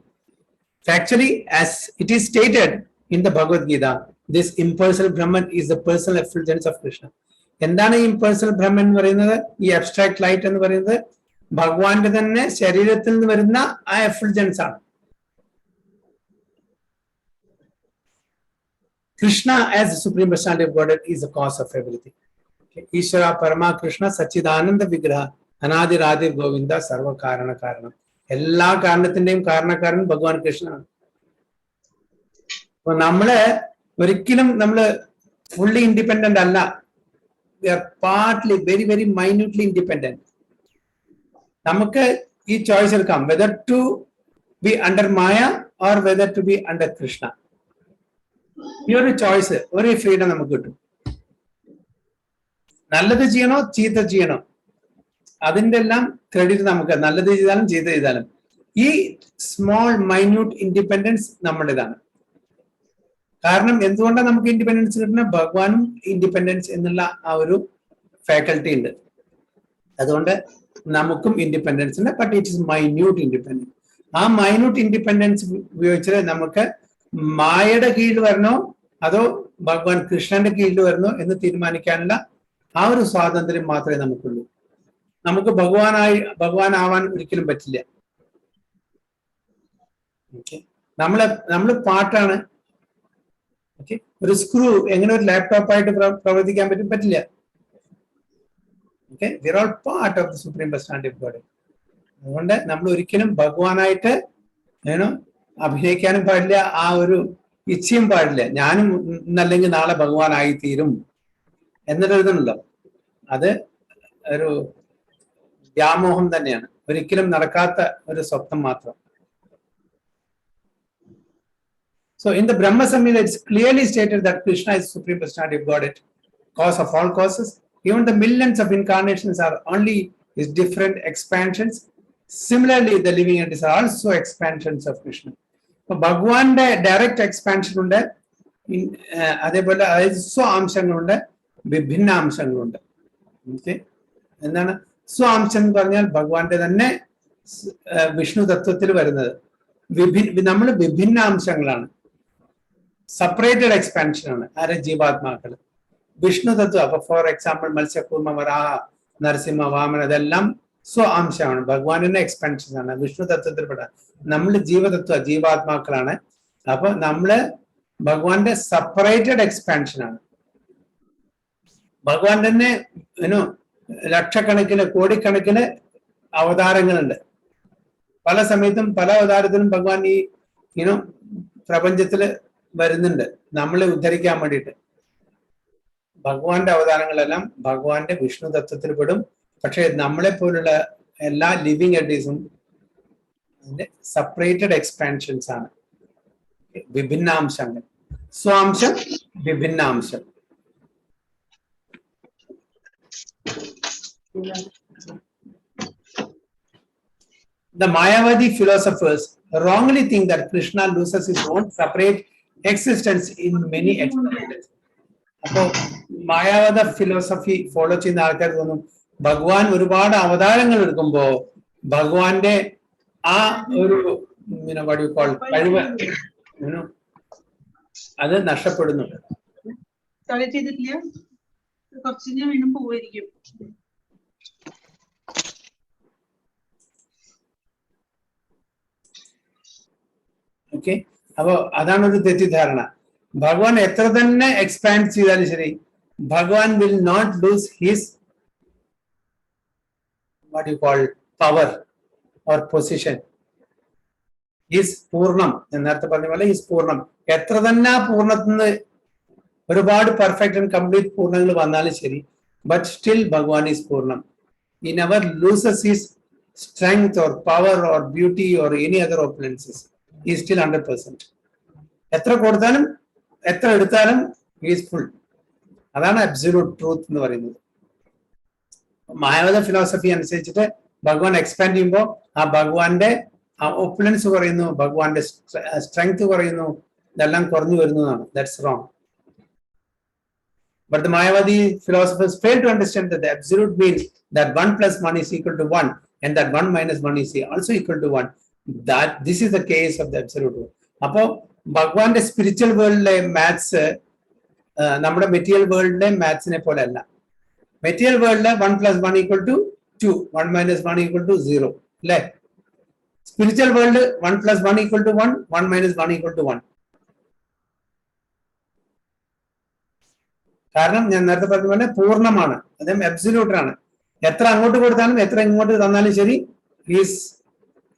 Actually, as it is stated in the Bhagavad Gita, this impersonal Brahman is the personal effulgence of Krishna. എന്താണ് ഈ ഇംപേഴ്സണൽ ബ്രഹ്മൻ എന്ന് പറയുന്നത്? ഈ അബ്സ്ട്രാക്ട് ലൈറ്റ് എന്ന് പറയുന്നത് ഭഗവാന്റെ തന്നെ ശരീരത്തിൽ നിന്ന് വരുന്ന ആ എഫൾജൻസ് ആണ്. Krishna as the supreme personality of God is the cause of everything. ഈശ്വര പരമാ കൃഷ്ണ സച്ചിദാനന്ദ വിഗ്രഹ അനാദിരാദിർ ഗോവിന്ദ സർവ കാരണ കാരണം. എല്ലാ കാരണത്തിന്റെയും കാരണക്കാരൻ ഭഗവാൻ കൃഷ്ണനാണ്. അപ്പൊ നമ്മള് ഒരിക്കലും നമ്മള് ഫുള്ളി ഇൻഡിപെൻഡന്റ് അല്ല. We are partly, very, very minutely independent. നമുക്ക് ഈ ചോയ്സ് എടുക്കാം, whether to be under Maya or whether to be under Krishna. ഈ ഒരു ചോയ്സ്, ഒരു ഫ്രീഡം നമുക്ക് കിട്ടും. നല്ലത് ചെയ്യണോ ചീത്ത ചെയ്യണോ, അതിന്റെ എല്ലാം ക്രെഡിറ്റ് നമുക്ക്. നല്ലത് ചെയ്താലും ചീത്ത ചെയ്താലും ഈ സ്മോൾ മൈന്യൂട്ട് ഇൻഡിപെൻഡൻസ് നമ്മുടേതാണ്. കാരണം എന്തുകൊണ്ടാണ് നമുക്ക് ഇൻഡിപെൻഡൻസ് കിട്ടുന്നത്? ഭഗവാനും ഇൻഡിപെൻഡൻസ് എന്നുള്ള ആ ഒരു ഫാക്കൽറ്റി ഉണ്ട്. അതുകൊണ്ട് നമുക്കും ഇൻഡിപെൻഡൻസ് ഉണ്ട്. But it is minute independence. ആ മൈന്യൂട്ട് ഇൻഡിപെൻഡൻസ് ഉപയോഗിച്ചിട്ട് നമുക്ക് മായയുടെ കീഴിൽ വരണോ അതോ ഭഗവാൻ കൃഷ്ണന്റെ കീഴിൽ വരണോ എന്ന് തീരുമാനിക്കാനുള്ള ആ ഒരു സ്വാതന്ത്ര്യം മാത്രമേ നമുക്കുള്ളൂ. നമുക്ക് ഭഗവാനാവാൻ ഒരിക്കലും പറ്റില്ല. ഓക്കെ, നമ്മള് പാർട്ടാണ്. ഓക്കെ, ഒരു സ്ക്രൂ എങ്ങനെ ഒരു ലാപ്ടോപ്പായിട്ട് പ്രവർത്തിക്കാൻ പറ്റില്ല. Okay, we are all part of the Supreme Personality of Godhead. അതുകൊണ്ട് നമ്മൾ ഒരിക്കലും ഭഗവാനായിട്ട് അഭിനയിക്കാനും പാടില്ല, ആ ഒരു ഇച്ഛയും പാടില്ല. ഞാനും ഇന്നല്ലെങ്കിൽ നാളെ ഭഗവാനായി തീരും എന്നൊരിതുണ്ടല്ലോ, അത് ഒരു വ്യാമോഹം തന്നെയാണ്, ഒരിക്കലും നടക്കാത്ത ഒരു സ്വപ്നം മാത്രം. So in the Brahma Samhita, it's clearly stated that Krishna is Supreme Personality of Godhead, cause of all causes. Even the millions of incarnations are only his different expansions. Similarly, the living entities are also expansions of Krishna. So Bhagwante direct expansion ഉണ്ട്, അതേപോലെ സ്വാംശങ്ങളുണ്ട്, വിഭിന്ന അംശങ്ങളുണ്ട്. ഓക്കെ, എന്താണ് സ്വാംശം എന്ന് പറഞ്ഞാൽ ഭഗവാന്റെ തന്നെ വിഷ്ണു തത്വത്തിൽ വരുന്നത്. നമ്മൾ വിഭിന്ന അംശങ്ങളാണ്, സെപ്പറേറ്റഡ് എക്സ്പാൻഷൻ ആണ് ആരെ ജീവാത്മാക്കൾ. വിഷ്ണു തത്വം, അപ്പൊ ഫോർ എക്സാമ്പിൾ മത്സ്യകൂർമ്മ, വരാഹ, നരസിംഹ, വാമന, അതെല്ലാം സ്വാംശമാണ്, ഭഗവാനിന്റെ എക്സ്പാൻഷൻ ആണ്, വിഷ്ണു തത്വത്തിൽപ്പെട്ട. നമ്മള് ജീവാത്മാക്കളാണ്. അപ്പൊ നമ്മള് ഭഗവാന്റെ സെപ്പറേറ്റഡ് എക്സ്പാൻഷൻ ആണ്. ഭഗവാൻ തന്നെ ലക്ഷക്കണക്കിന് കോടിക്കണക്കിന് അവതാരങ്ങളുണ്ട്. പല സമയത്തും പല അവതാരത്തിലും ഭഗവാൻ ഈ പ്രപഞ്ചത്തില് വരുന്നുണ്ട് നമ്മളെ ഉദ്ധരിക്കാൻ വേണ്ടിയിട്ട്. ഭഗവാന്റെ അവതാരങ്ങളെല്ലാം ഭഗവാന്റെ വിഷ്ണു തത്വത്തിൽ പെടും. പക്ഷെ നമ്മളെ പോലുള്ള എല്ലാ ലിവിങ് എൻറ്റിറ്റീസും അതിന്റെ സെപ്പറേറ്റഡ് എക്സ്പാൻഷൻസ് ആണ്, വിഭിന്നാംശങ്ങൾ. സ്വാംശം, വിഭിന്നാംശം. The Mayavadi philosophers wrongly think that Krishna loses his own separate existence in many experiments. അപ്പോ മായാവത ഫിലോസഫി ഫോളോ ചെയ്യുന്ന ആൾക്കാർ തോന്നും ഭഗവാൻ ഒരുപാട് അവതാരങ്ങൾ എടുക്കുമ്പോ ഭഗവാന്റെ ആ ഒരു കഴിവ് അത് നഷ്ടപ്പെടുന്നു. ഓക്കെ, അപ്പൊ അതാണൊരു തെറ്റിദ്ധാരണ. ഭഗവാൻ എത്ര തന്നെ എക്സ്പാൻഡ് ചെയ്താലും ശരി, Bhagavan will not lose his power or position. Is purnam, നേരത്തെ പറഞ്ഞ പോലെ ഈസ് പൂർണ്ണം. എത്ര തന്നെ പൂർണ്ണത്തിന് ഒരുപാട് പെർഫെക്റ്റ് ആൻഡ് കംപ്ലീറ്റ് പൂർണ്ണങ്ങൾ വന്നാലും ശരി, ബട്ട് സ്റ്റിൽ ഭഗവാൻ ഈസ് പൂർണ്ണം. He never loses his strength or power or beauty or any other opulences. He is still 100%. എത്ര കൊടുത്താലും എത്ര എടുത്താലും he is full. അതാണ് അബ്സല്യൂട്ട് ട്രൂത്ത് എന്ന് പറയുന്നത്. മായാവത ഫിലോസഫി അനുസരിച്ചിട്ട് ഭഗവാൻ എക്സ്പാൻഡ് ചെയ്യുമ്പോൾ ആ ഭഗവാന്റെ ആ ഓപ്പുലൻസ് കുറയുന്നു, ഭഗവാന്റെ സ്ട്രെങ്ത് കുറയുന്നു, ഇതെല്ലാം കുറഞ്ഞു വരുന്നതാണ്. That's wrong. But the Mayavadi philosophers fail to understand that the absolute means that 1 plus 1 is equal to 1 and that 1 minus 1 is also equal to 1. That this is the case of the absolute world. അപ്പോ ഭഗവാന്റെ സ്പിരിച്വൽ വേൾഡിലെ മാത്സ് നമ്മുടെ മെറ്റീരിയൽ വേൾഡിലെ മാത്സിനെ പോലെ അല്ല. മെറ്റീരിയൽ വേൾഡിലെ 1 plus 1 equal to 2, 1 minus 1 equal to 0 അല്ലെ? Spiritual world 1 plus 1 equal to 1, 1 minus 1 equal to 1. കാരണം ഞാൻ നേരത്തെ പറഞ്ഞ പോലെ പൂർണ്ണമാണ്, അദ്ദേഹം അബ്സല്യൂട്ട് ആണ്. എത്ര അങ്ങോട്ട് കൊടുത്താലും എത്ര ഇങ്ങോട്ട് തന്നാലും ശരി, is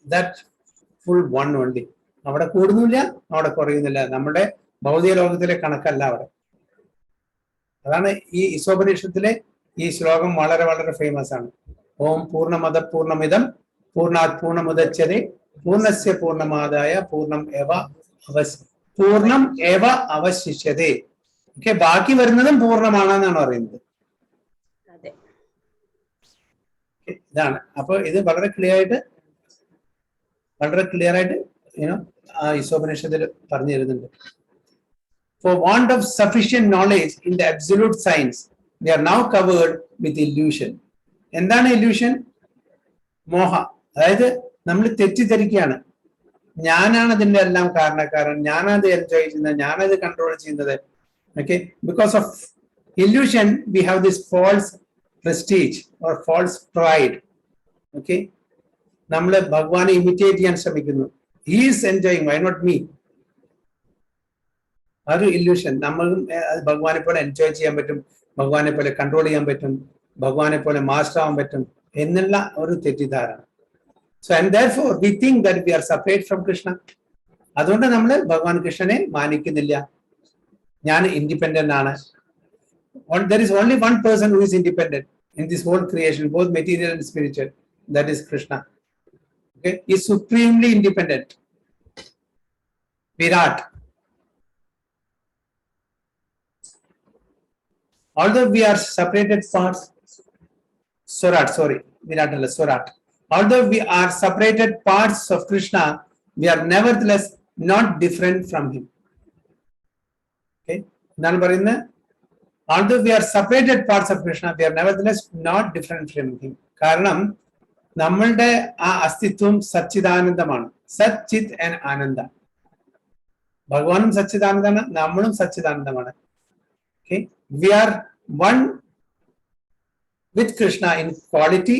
that full one only. അവിടെ കൂടുന്നില്ല, അവിടെ കുറയുന്നില്ല. നമ്മുടെ ഭൗതിക ലോകത്തിലെ കണക്കല്ല അവിടെ. അതാണ് ഈ ഈശോപനിഷത്തിലെ ഈ ശ്ലോകം വളരെ വളരെ ഫേമസ് ആണ്. ഓം പൂർണ്ണമദ പൂർണ്ണമിദം പൂർണ്ണാത് പൂർണ്ണമുദച്യതേ പൂർണ്ണസ്യ പൂർണ്ണമാദായ പൂർണ്ണം ഏവ അവശിഷ്യതേ. ഓക്കെ, ബാക്കി വരുന്നതും പൂർണ്ണമാണെന്നാണ് പറയുന്നത്. ഇതാണ്. അപ്പൊ ഇത് വളരെ ക്ലിയർ ആയിട്ട് ഈശോപനിഷത്തിൽ പറഞ്ഞു തരുന്നുണ്ട്. For want of sufficient knowledge in the absolute science, we are now covered with illusion. എന്താണ് ഇല്യൂഷൻ? മോഹ. അതായത് നമ്മൾ തെറ്റിദ്ധരിക്കുകയാണ്, ഞാനാണ് ഇതിന്റെ എല്ലാം കാരണക്കാരൻ, ഞാനത് എൻജോയ് ചെയ്യുന്നത്, ഞാനത് കൺട്രോൾ ചെയ്യുന്നത്. Okay, because of illusion we have this false prestige or false pride. Okay, നമ്മൾ ഭഗവാനെ ഇമിറ്റേറ്റ് ചെയ്യാൻ ശ്രമിക്കുന്നു. He is enjoying, why not me? ഒരു ഇല്യൂഷൻ. നമ്മളും ഭഗവാനെ പോലെ എൻജോയ് ചെയ്യാൻ പറ്റും, ഭഗവാനെ പോലെ കൺട്രോൾ ചെയ്യാൻ പറ്റും, ഭഗവാനെ പോലെ മാസ്റ്റർ ആവാൻ പറ്റും എന്നുള്ള ഒരു തെറ്റിദ്ധാരണ. So and therefore we think that we are separate from Krishna. അതുകൊണ്ട് നമ്മൾ ഭഗവാൻ കൃഷ്ണനെ മാനിക്കുന്നില്ല. ഞാൻ ഇൻഡിപെൻഡന്റ് ആണ്. There is only one person who is independent in this whole creation, both material and spiritual. That is Krishna. Okay, he is supremely independent. Virat. Although we are separated parts, Swarat, sorry, Virat alla Swarat. Although we are separated parts of Krishna, we are nevertheless not different from him. Okay, എന്താണ് പറയുന്നത്? Although we are separated parts of Krishna, we are nevertheless not different from him. കാരണം നമ്മളുടെ ആ അസ്തിത്വം സച്ചിദാനന്ദമാണ്. സച്ചിത് ആൻഡ് ആനന്ദ. ഭഗവാനും സച്ചിദാനന്ദമാണ്, നമ്മളും സച്ചിദാനന്ദമാണ്. Okay, we are one with Krishna in quality,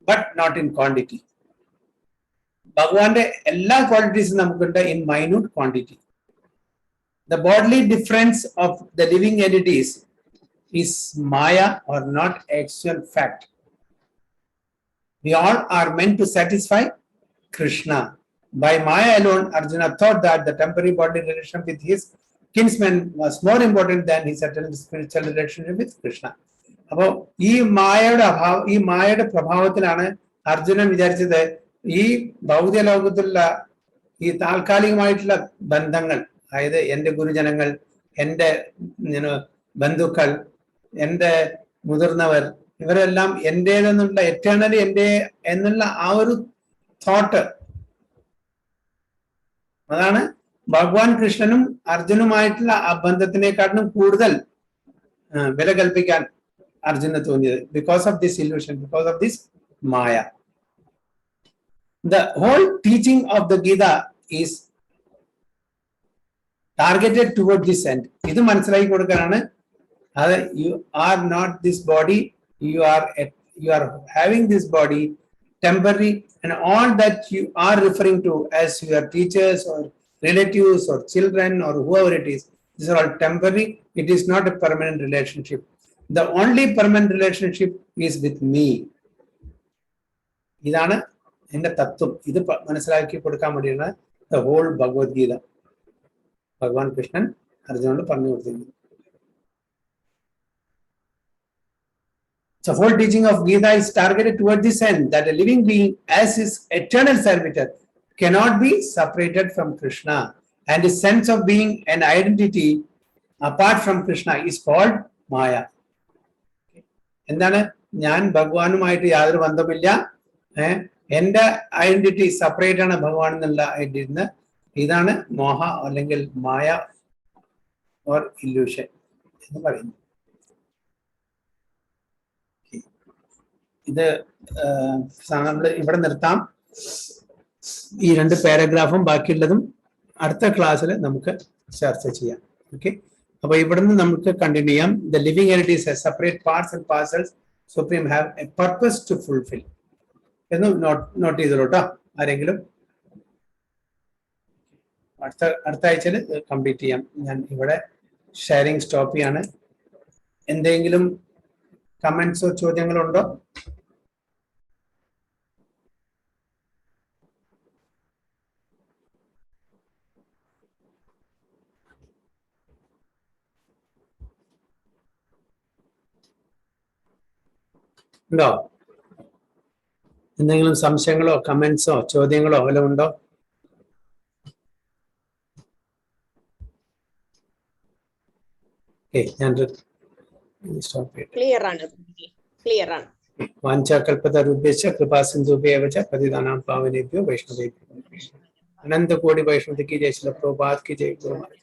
but not in quantity. ഭഗവാന്റെ എല്ലാ ക്വാളിറ്റീസും നമുക്കുണ്ട് in minute quantity. The bodily difference of the living entities is Maya or not actual fact. We all are meant to satisfy Krishna. By Maya alone, Arjuna thought that the temporary bodily relation with his kinsman was more important than his eternal spiritual relationship with Krishna. അപ്പോ ഈ മായയുടെ പ്രഭാവത്തിലാണ് അർജുനൻ വിചാരിച്ചത് ഈ ഭൗതിക ലോകത്തിലുള്ള ഈ താൽക്കാലികമായിട്ടുള്ള ബന്ധങ്ങൾ, അതായത് എൻ്റെ ഗുരുജനങ്ങൾ, എൻ്റെ ബന്ധുക്കൾ, എൻ്റെ മുതിർന്നവർ, ഇവരെല്ലാം എൻ്റേതെന്നുള്ള എറ്റേണലി എൻ്റെ എന്നുള്ള ആ ഒരു തോട്ട്, അതാണ് ഭഗവാൻ കൃഷ്ണനും അർജുനുമായിട്ടുള്ള ആ ബന്ധത്തിനെക്കാട്ടിലും കൂടുതൽ വില കൽപ്പിക്കാൻ അർജുന തോന്നിയത്. Because of this illusion, because of this Maya. The whole teaching of the Gita is targeted toward this end. ഇത് മനസ്സിലാക്കി കൊടുക്കാനാണ്. അത് you are not this body, you are having this body temporary, and all that you are referring to as your teachers or relatives or children or whoever it is, these are all temporary. It is not a permanent relationship. The only permanent relationship is with me. ഇതാണ് എന്റെ തത്വം. ഇത് മനസ്സിലാക്കി കൊടുക്കാൻ വേണ്ടിയാണ് the whole ഭഗവത്ഗീത ഭഗവാൻ കൃഷ്ണൻ അർജുനോട് പറഞ്ഞു കൊടുത്തിരിക്കുന്നത്. The whole teaching of Gita is targeted toward this end, that a living being as his eternal servitor cannot be separated from Krishna, and his sense of being an identity apart from Krishna is called Maya. എന്താണ്? ഞാൻ ഭഗവാനുമായിട്ട് യാതൊരു ബന്ധമില്ല, എന്റെ ഐഡന്റിറ്റി സെപ്പറേറ്റ് ആണ് ഭഗവാൻ എന്നുള്ള ഐഡന്റിറ്റി. ഇതാണ് മോഹ അല്ലെങ്കിൽ മായ ഓർ ഇല്യൂഷൻ എന്ന് പറയുന്നത്. ഇത് നമ്മൾ ഇവിടെ നിർത്താം. ഈ 2 പാരഗ്രാഫും ബാക്കിയുള്ളതും അടുത്ത ക്ലാസ്സിൽ നമുക്ക് ചർച്ച ചെയ്യാം. ഓക്കെ, അപ്പൊ ഇവിടുന്ന് നമുക്ക് കണ്ടിന്യൂ ചെയ്യാം. The living entities as separate parts and parcels supreme have a purpose to fulfil എന്ന് നോട്ട് ചെയ്തോളൂ കേട്ടോ ആരെങ്കിലും. അടുത്ത ആഴ്ചയിൽ കംപ്ലീറ്റ് ചെയ്യാം. ഞാൻ ഇവിടെ ഷെയറിംഗ് സ്റ്റോപ്പ് ചെയ്യാണ്. എന്തെങ്കിലും കമന്റ്സോ ചോദ്യങ്ങളോ ഉണ്ടോ? ഉണ്ടോ? എന്തെങ്കിലും സംശയങ്ങളോ കമന്റ്സോ ചോദ്യങ്ങളോ വല്ലതും ഉണ്ടോ? ഞാൻ ക്ലിയർ ആണ്. ക്ലിയർ ആണ്. വാഞ്ചാകൽപതരുഭ്യശ്ച കൃപാസിന്ധുഭ്യേവ ച പതിതാനാം പാവനേഭ്യോ വൈഷ്ണവേഭ്യോ. അനന്ത കോടി വൈഷ്ണവ की जय, श्रील प्रभुपाद की जय, गुरु महाराज।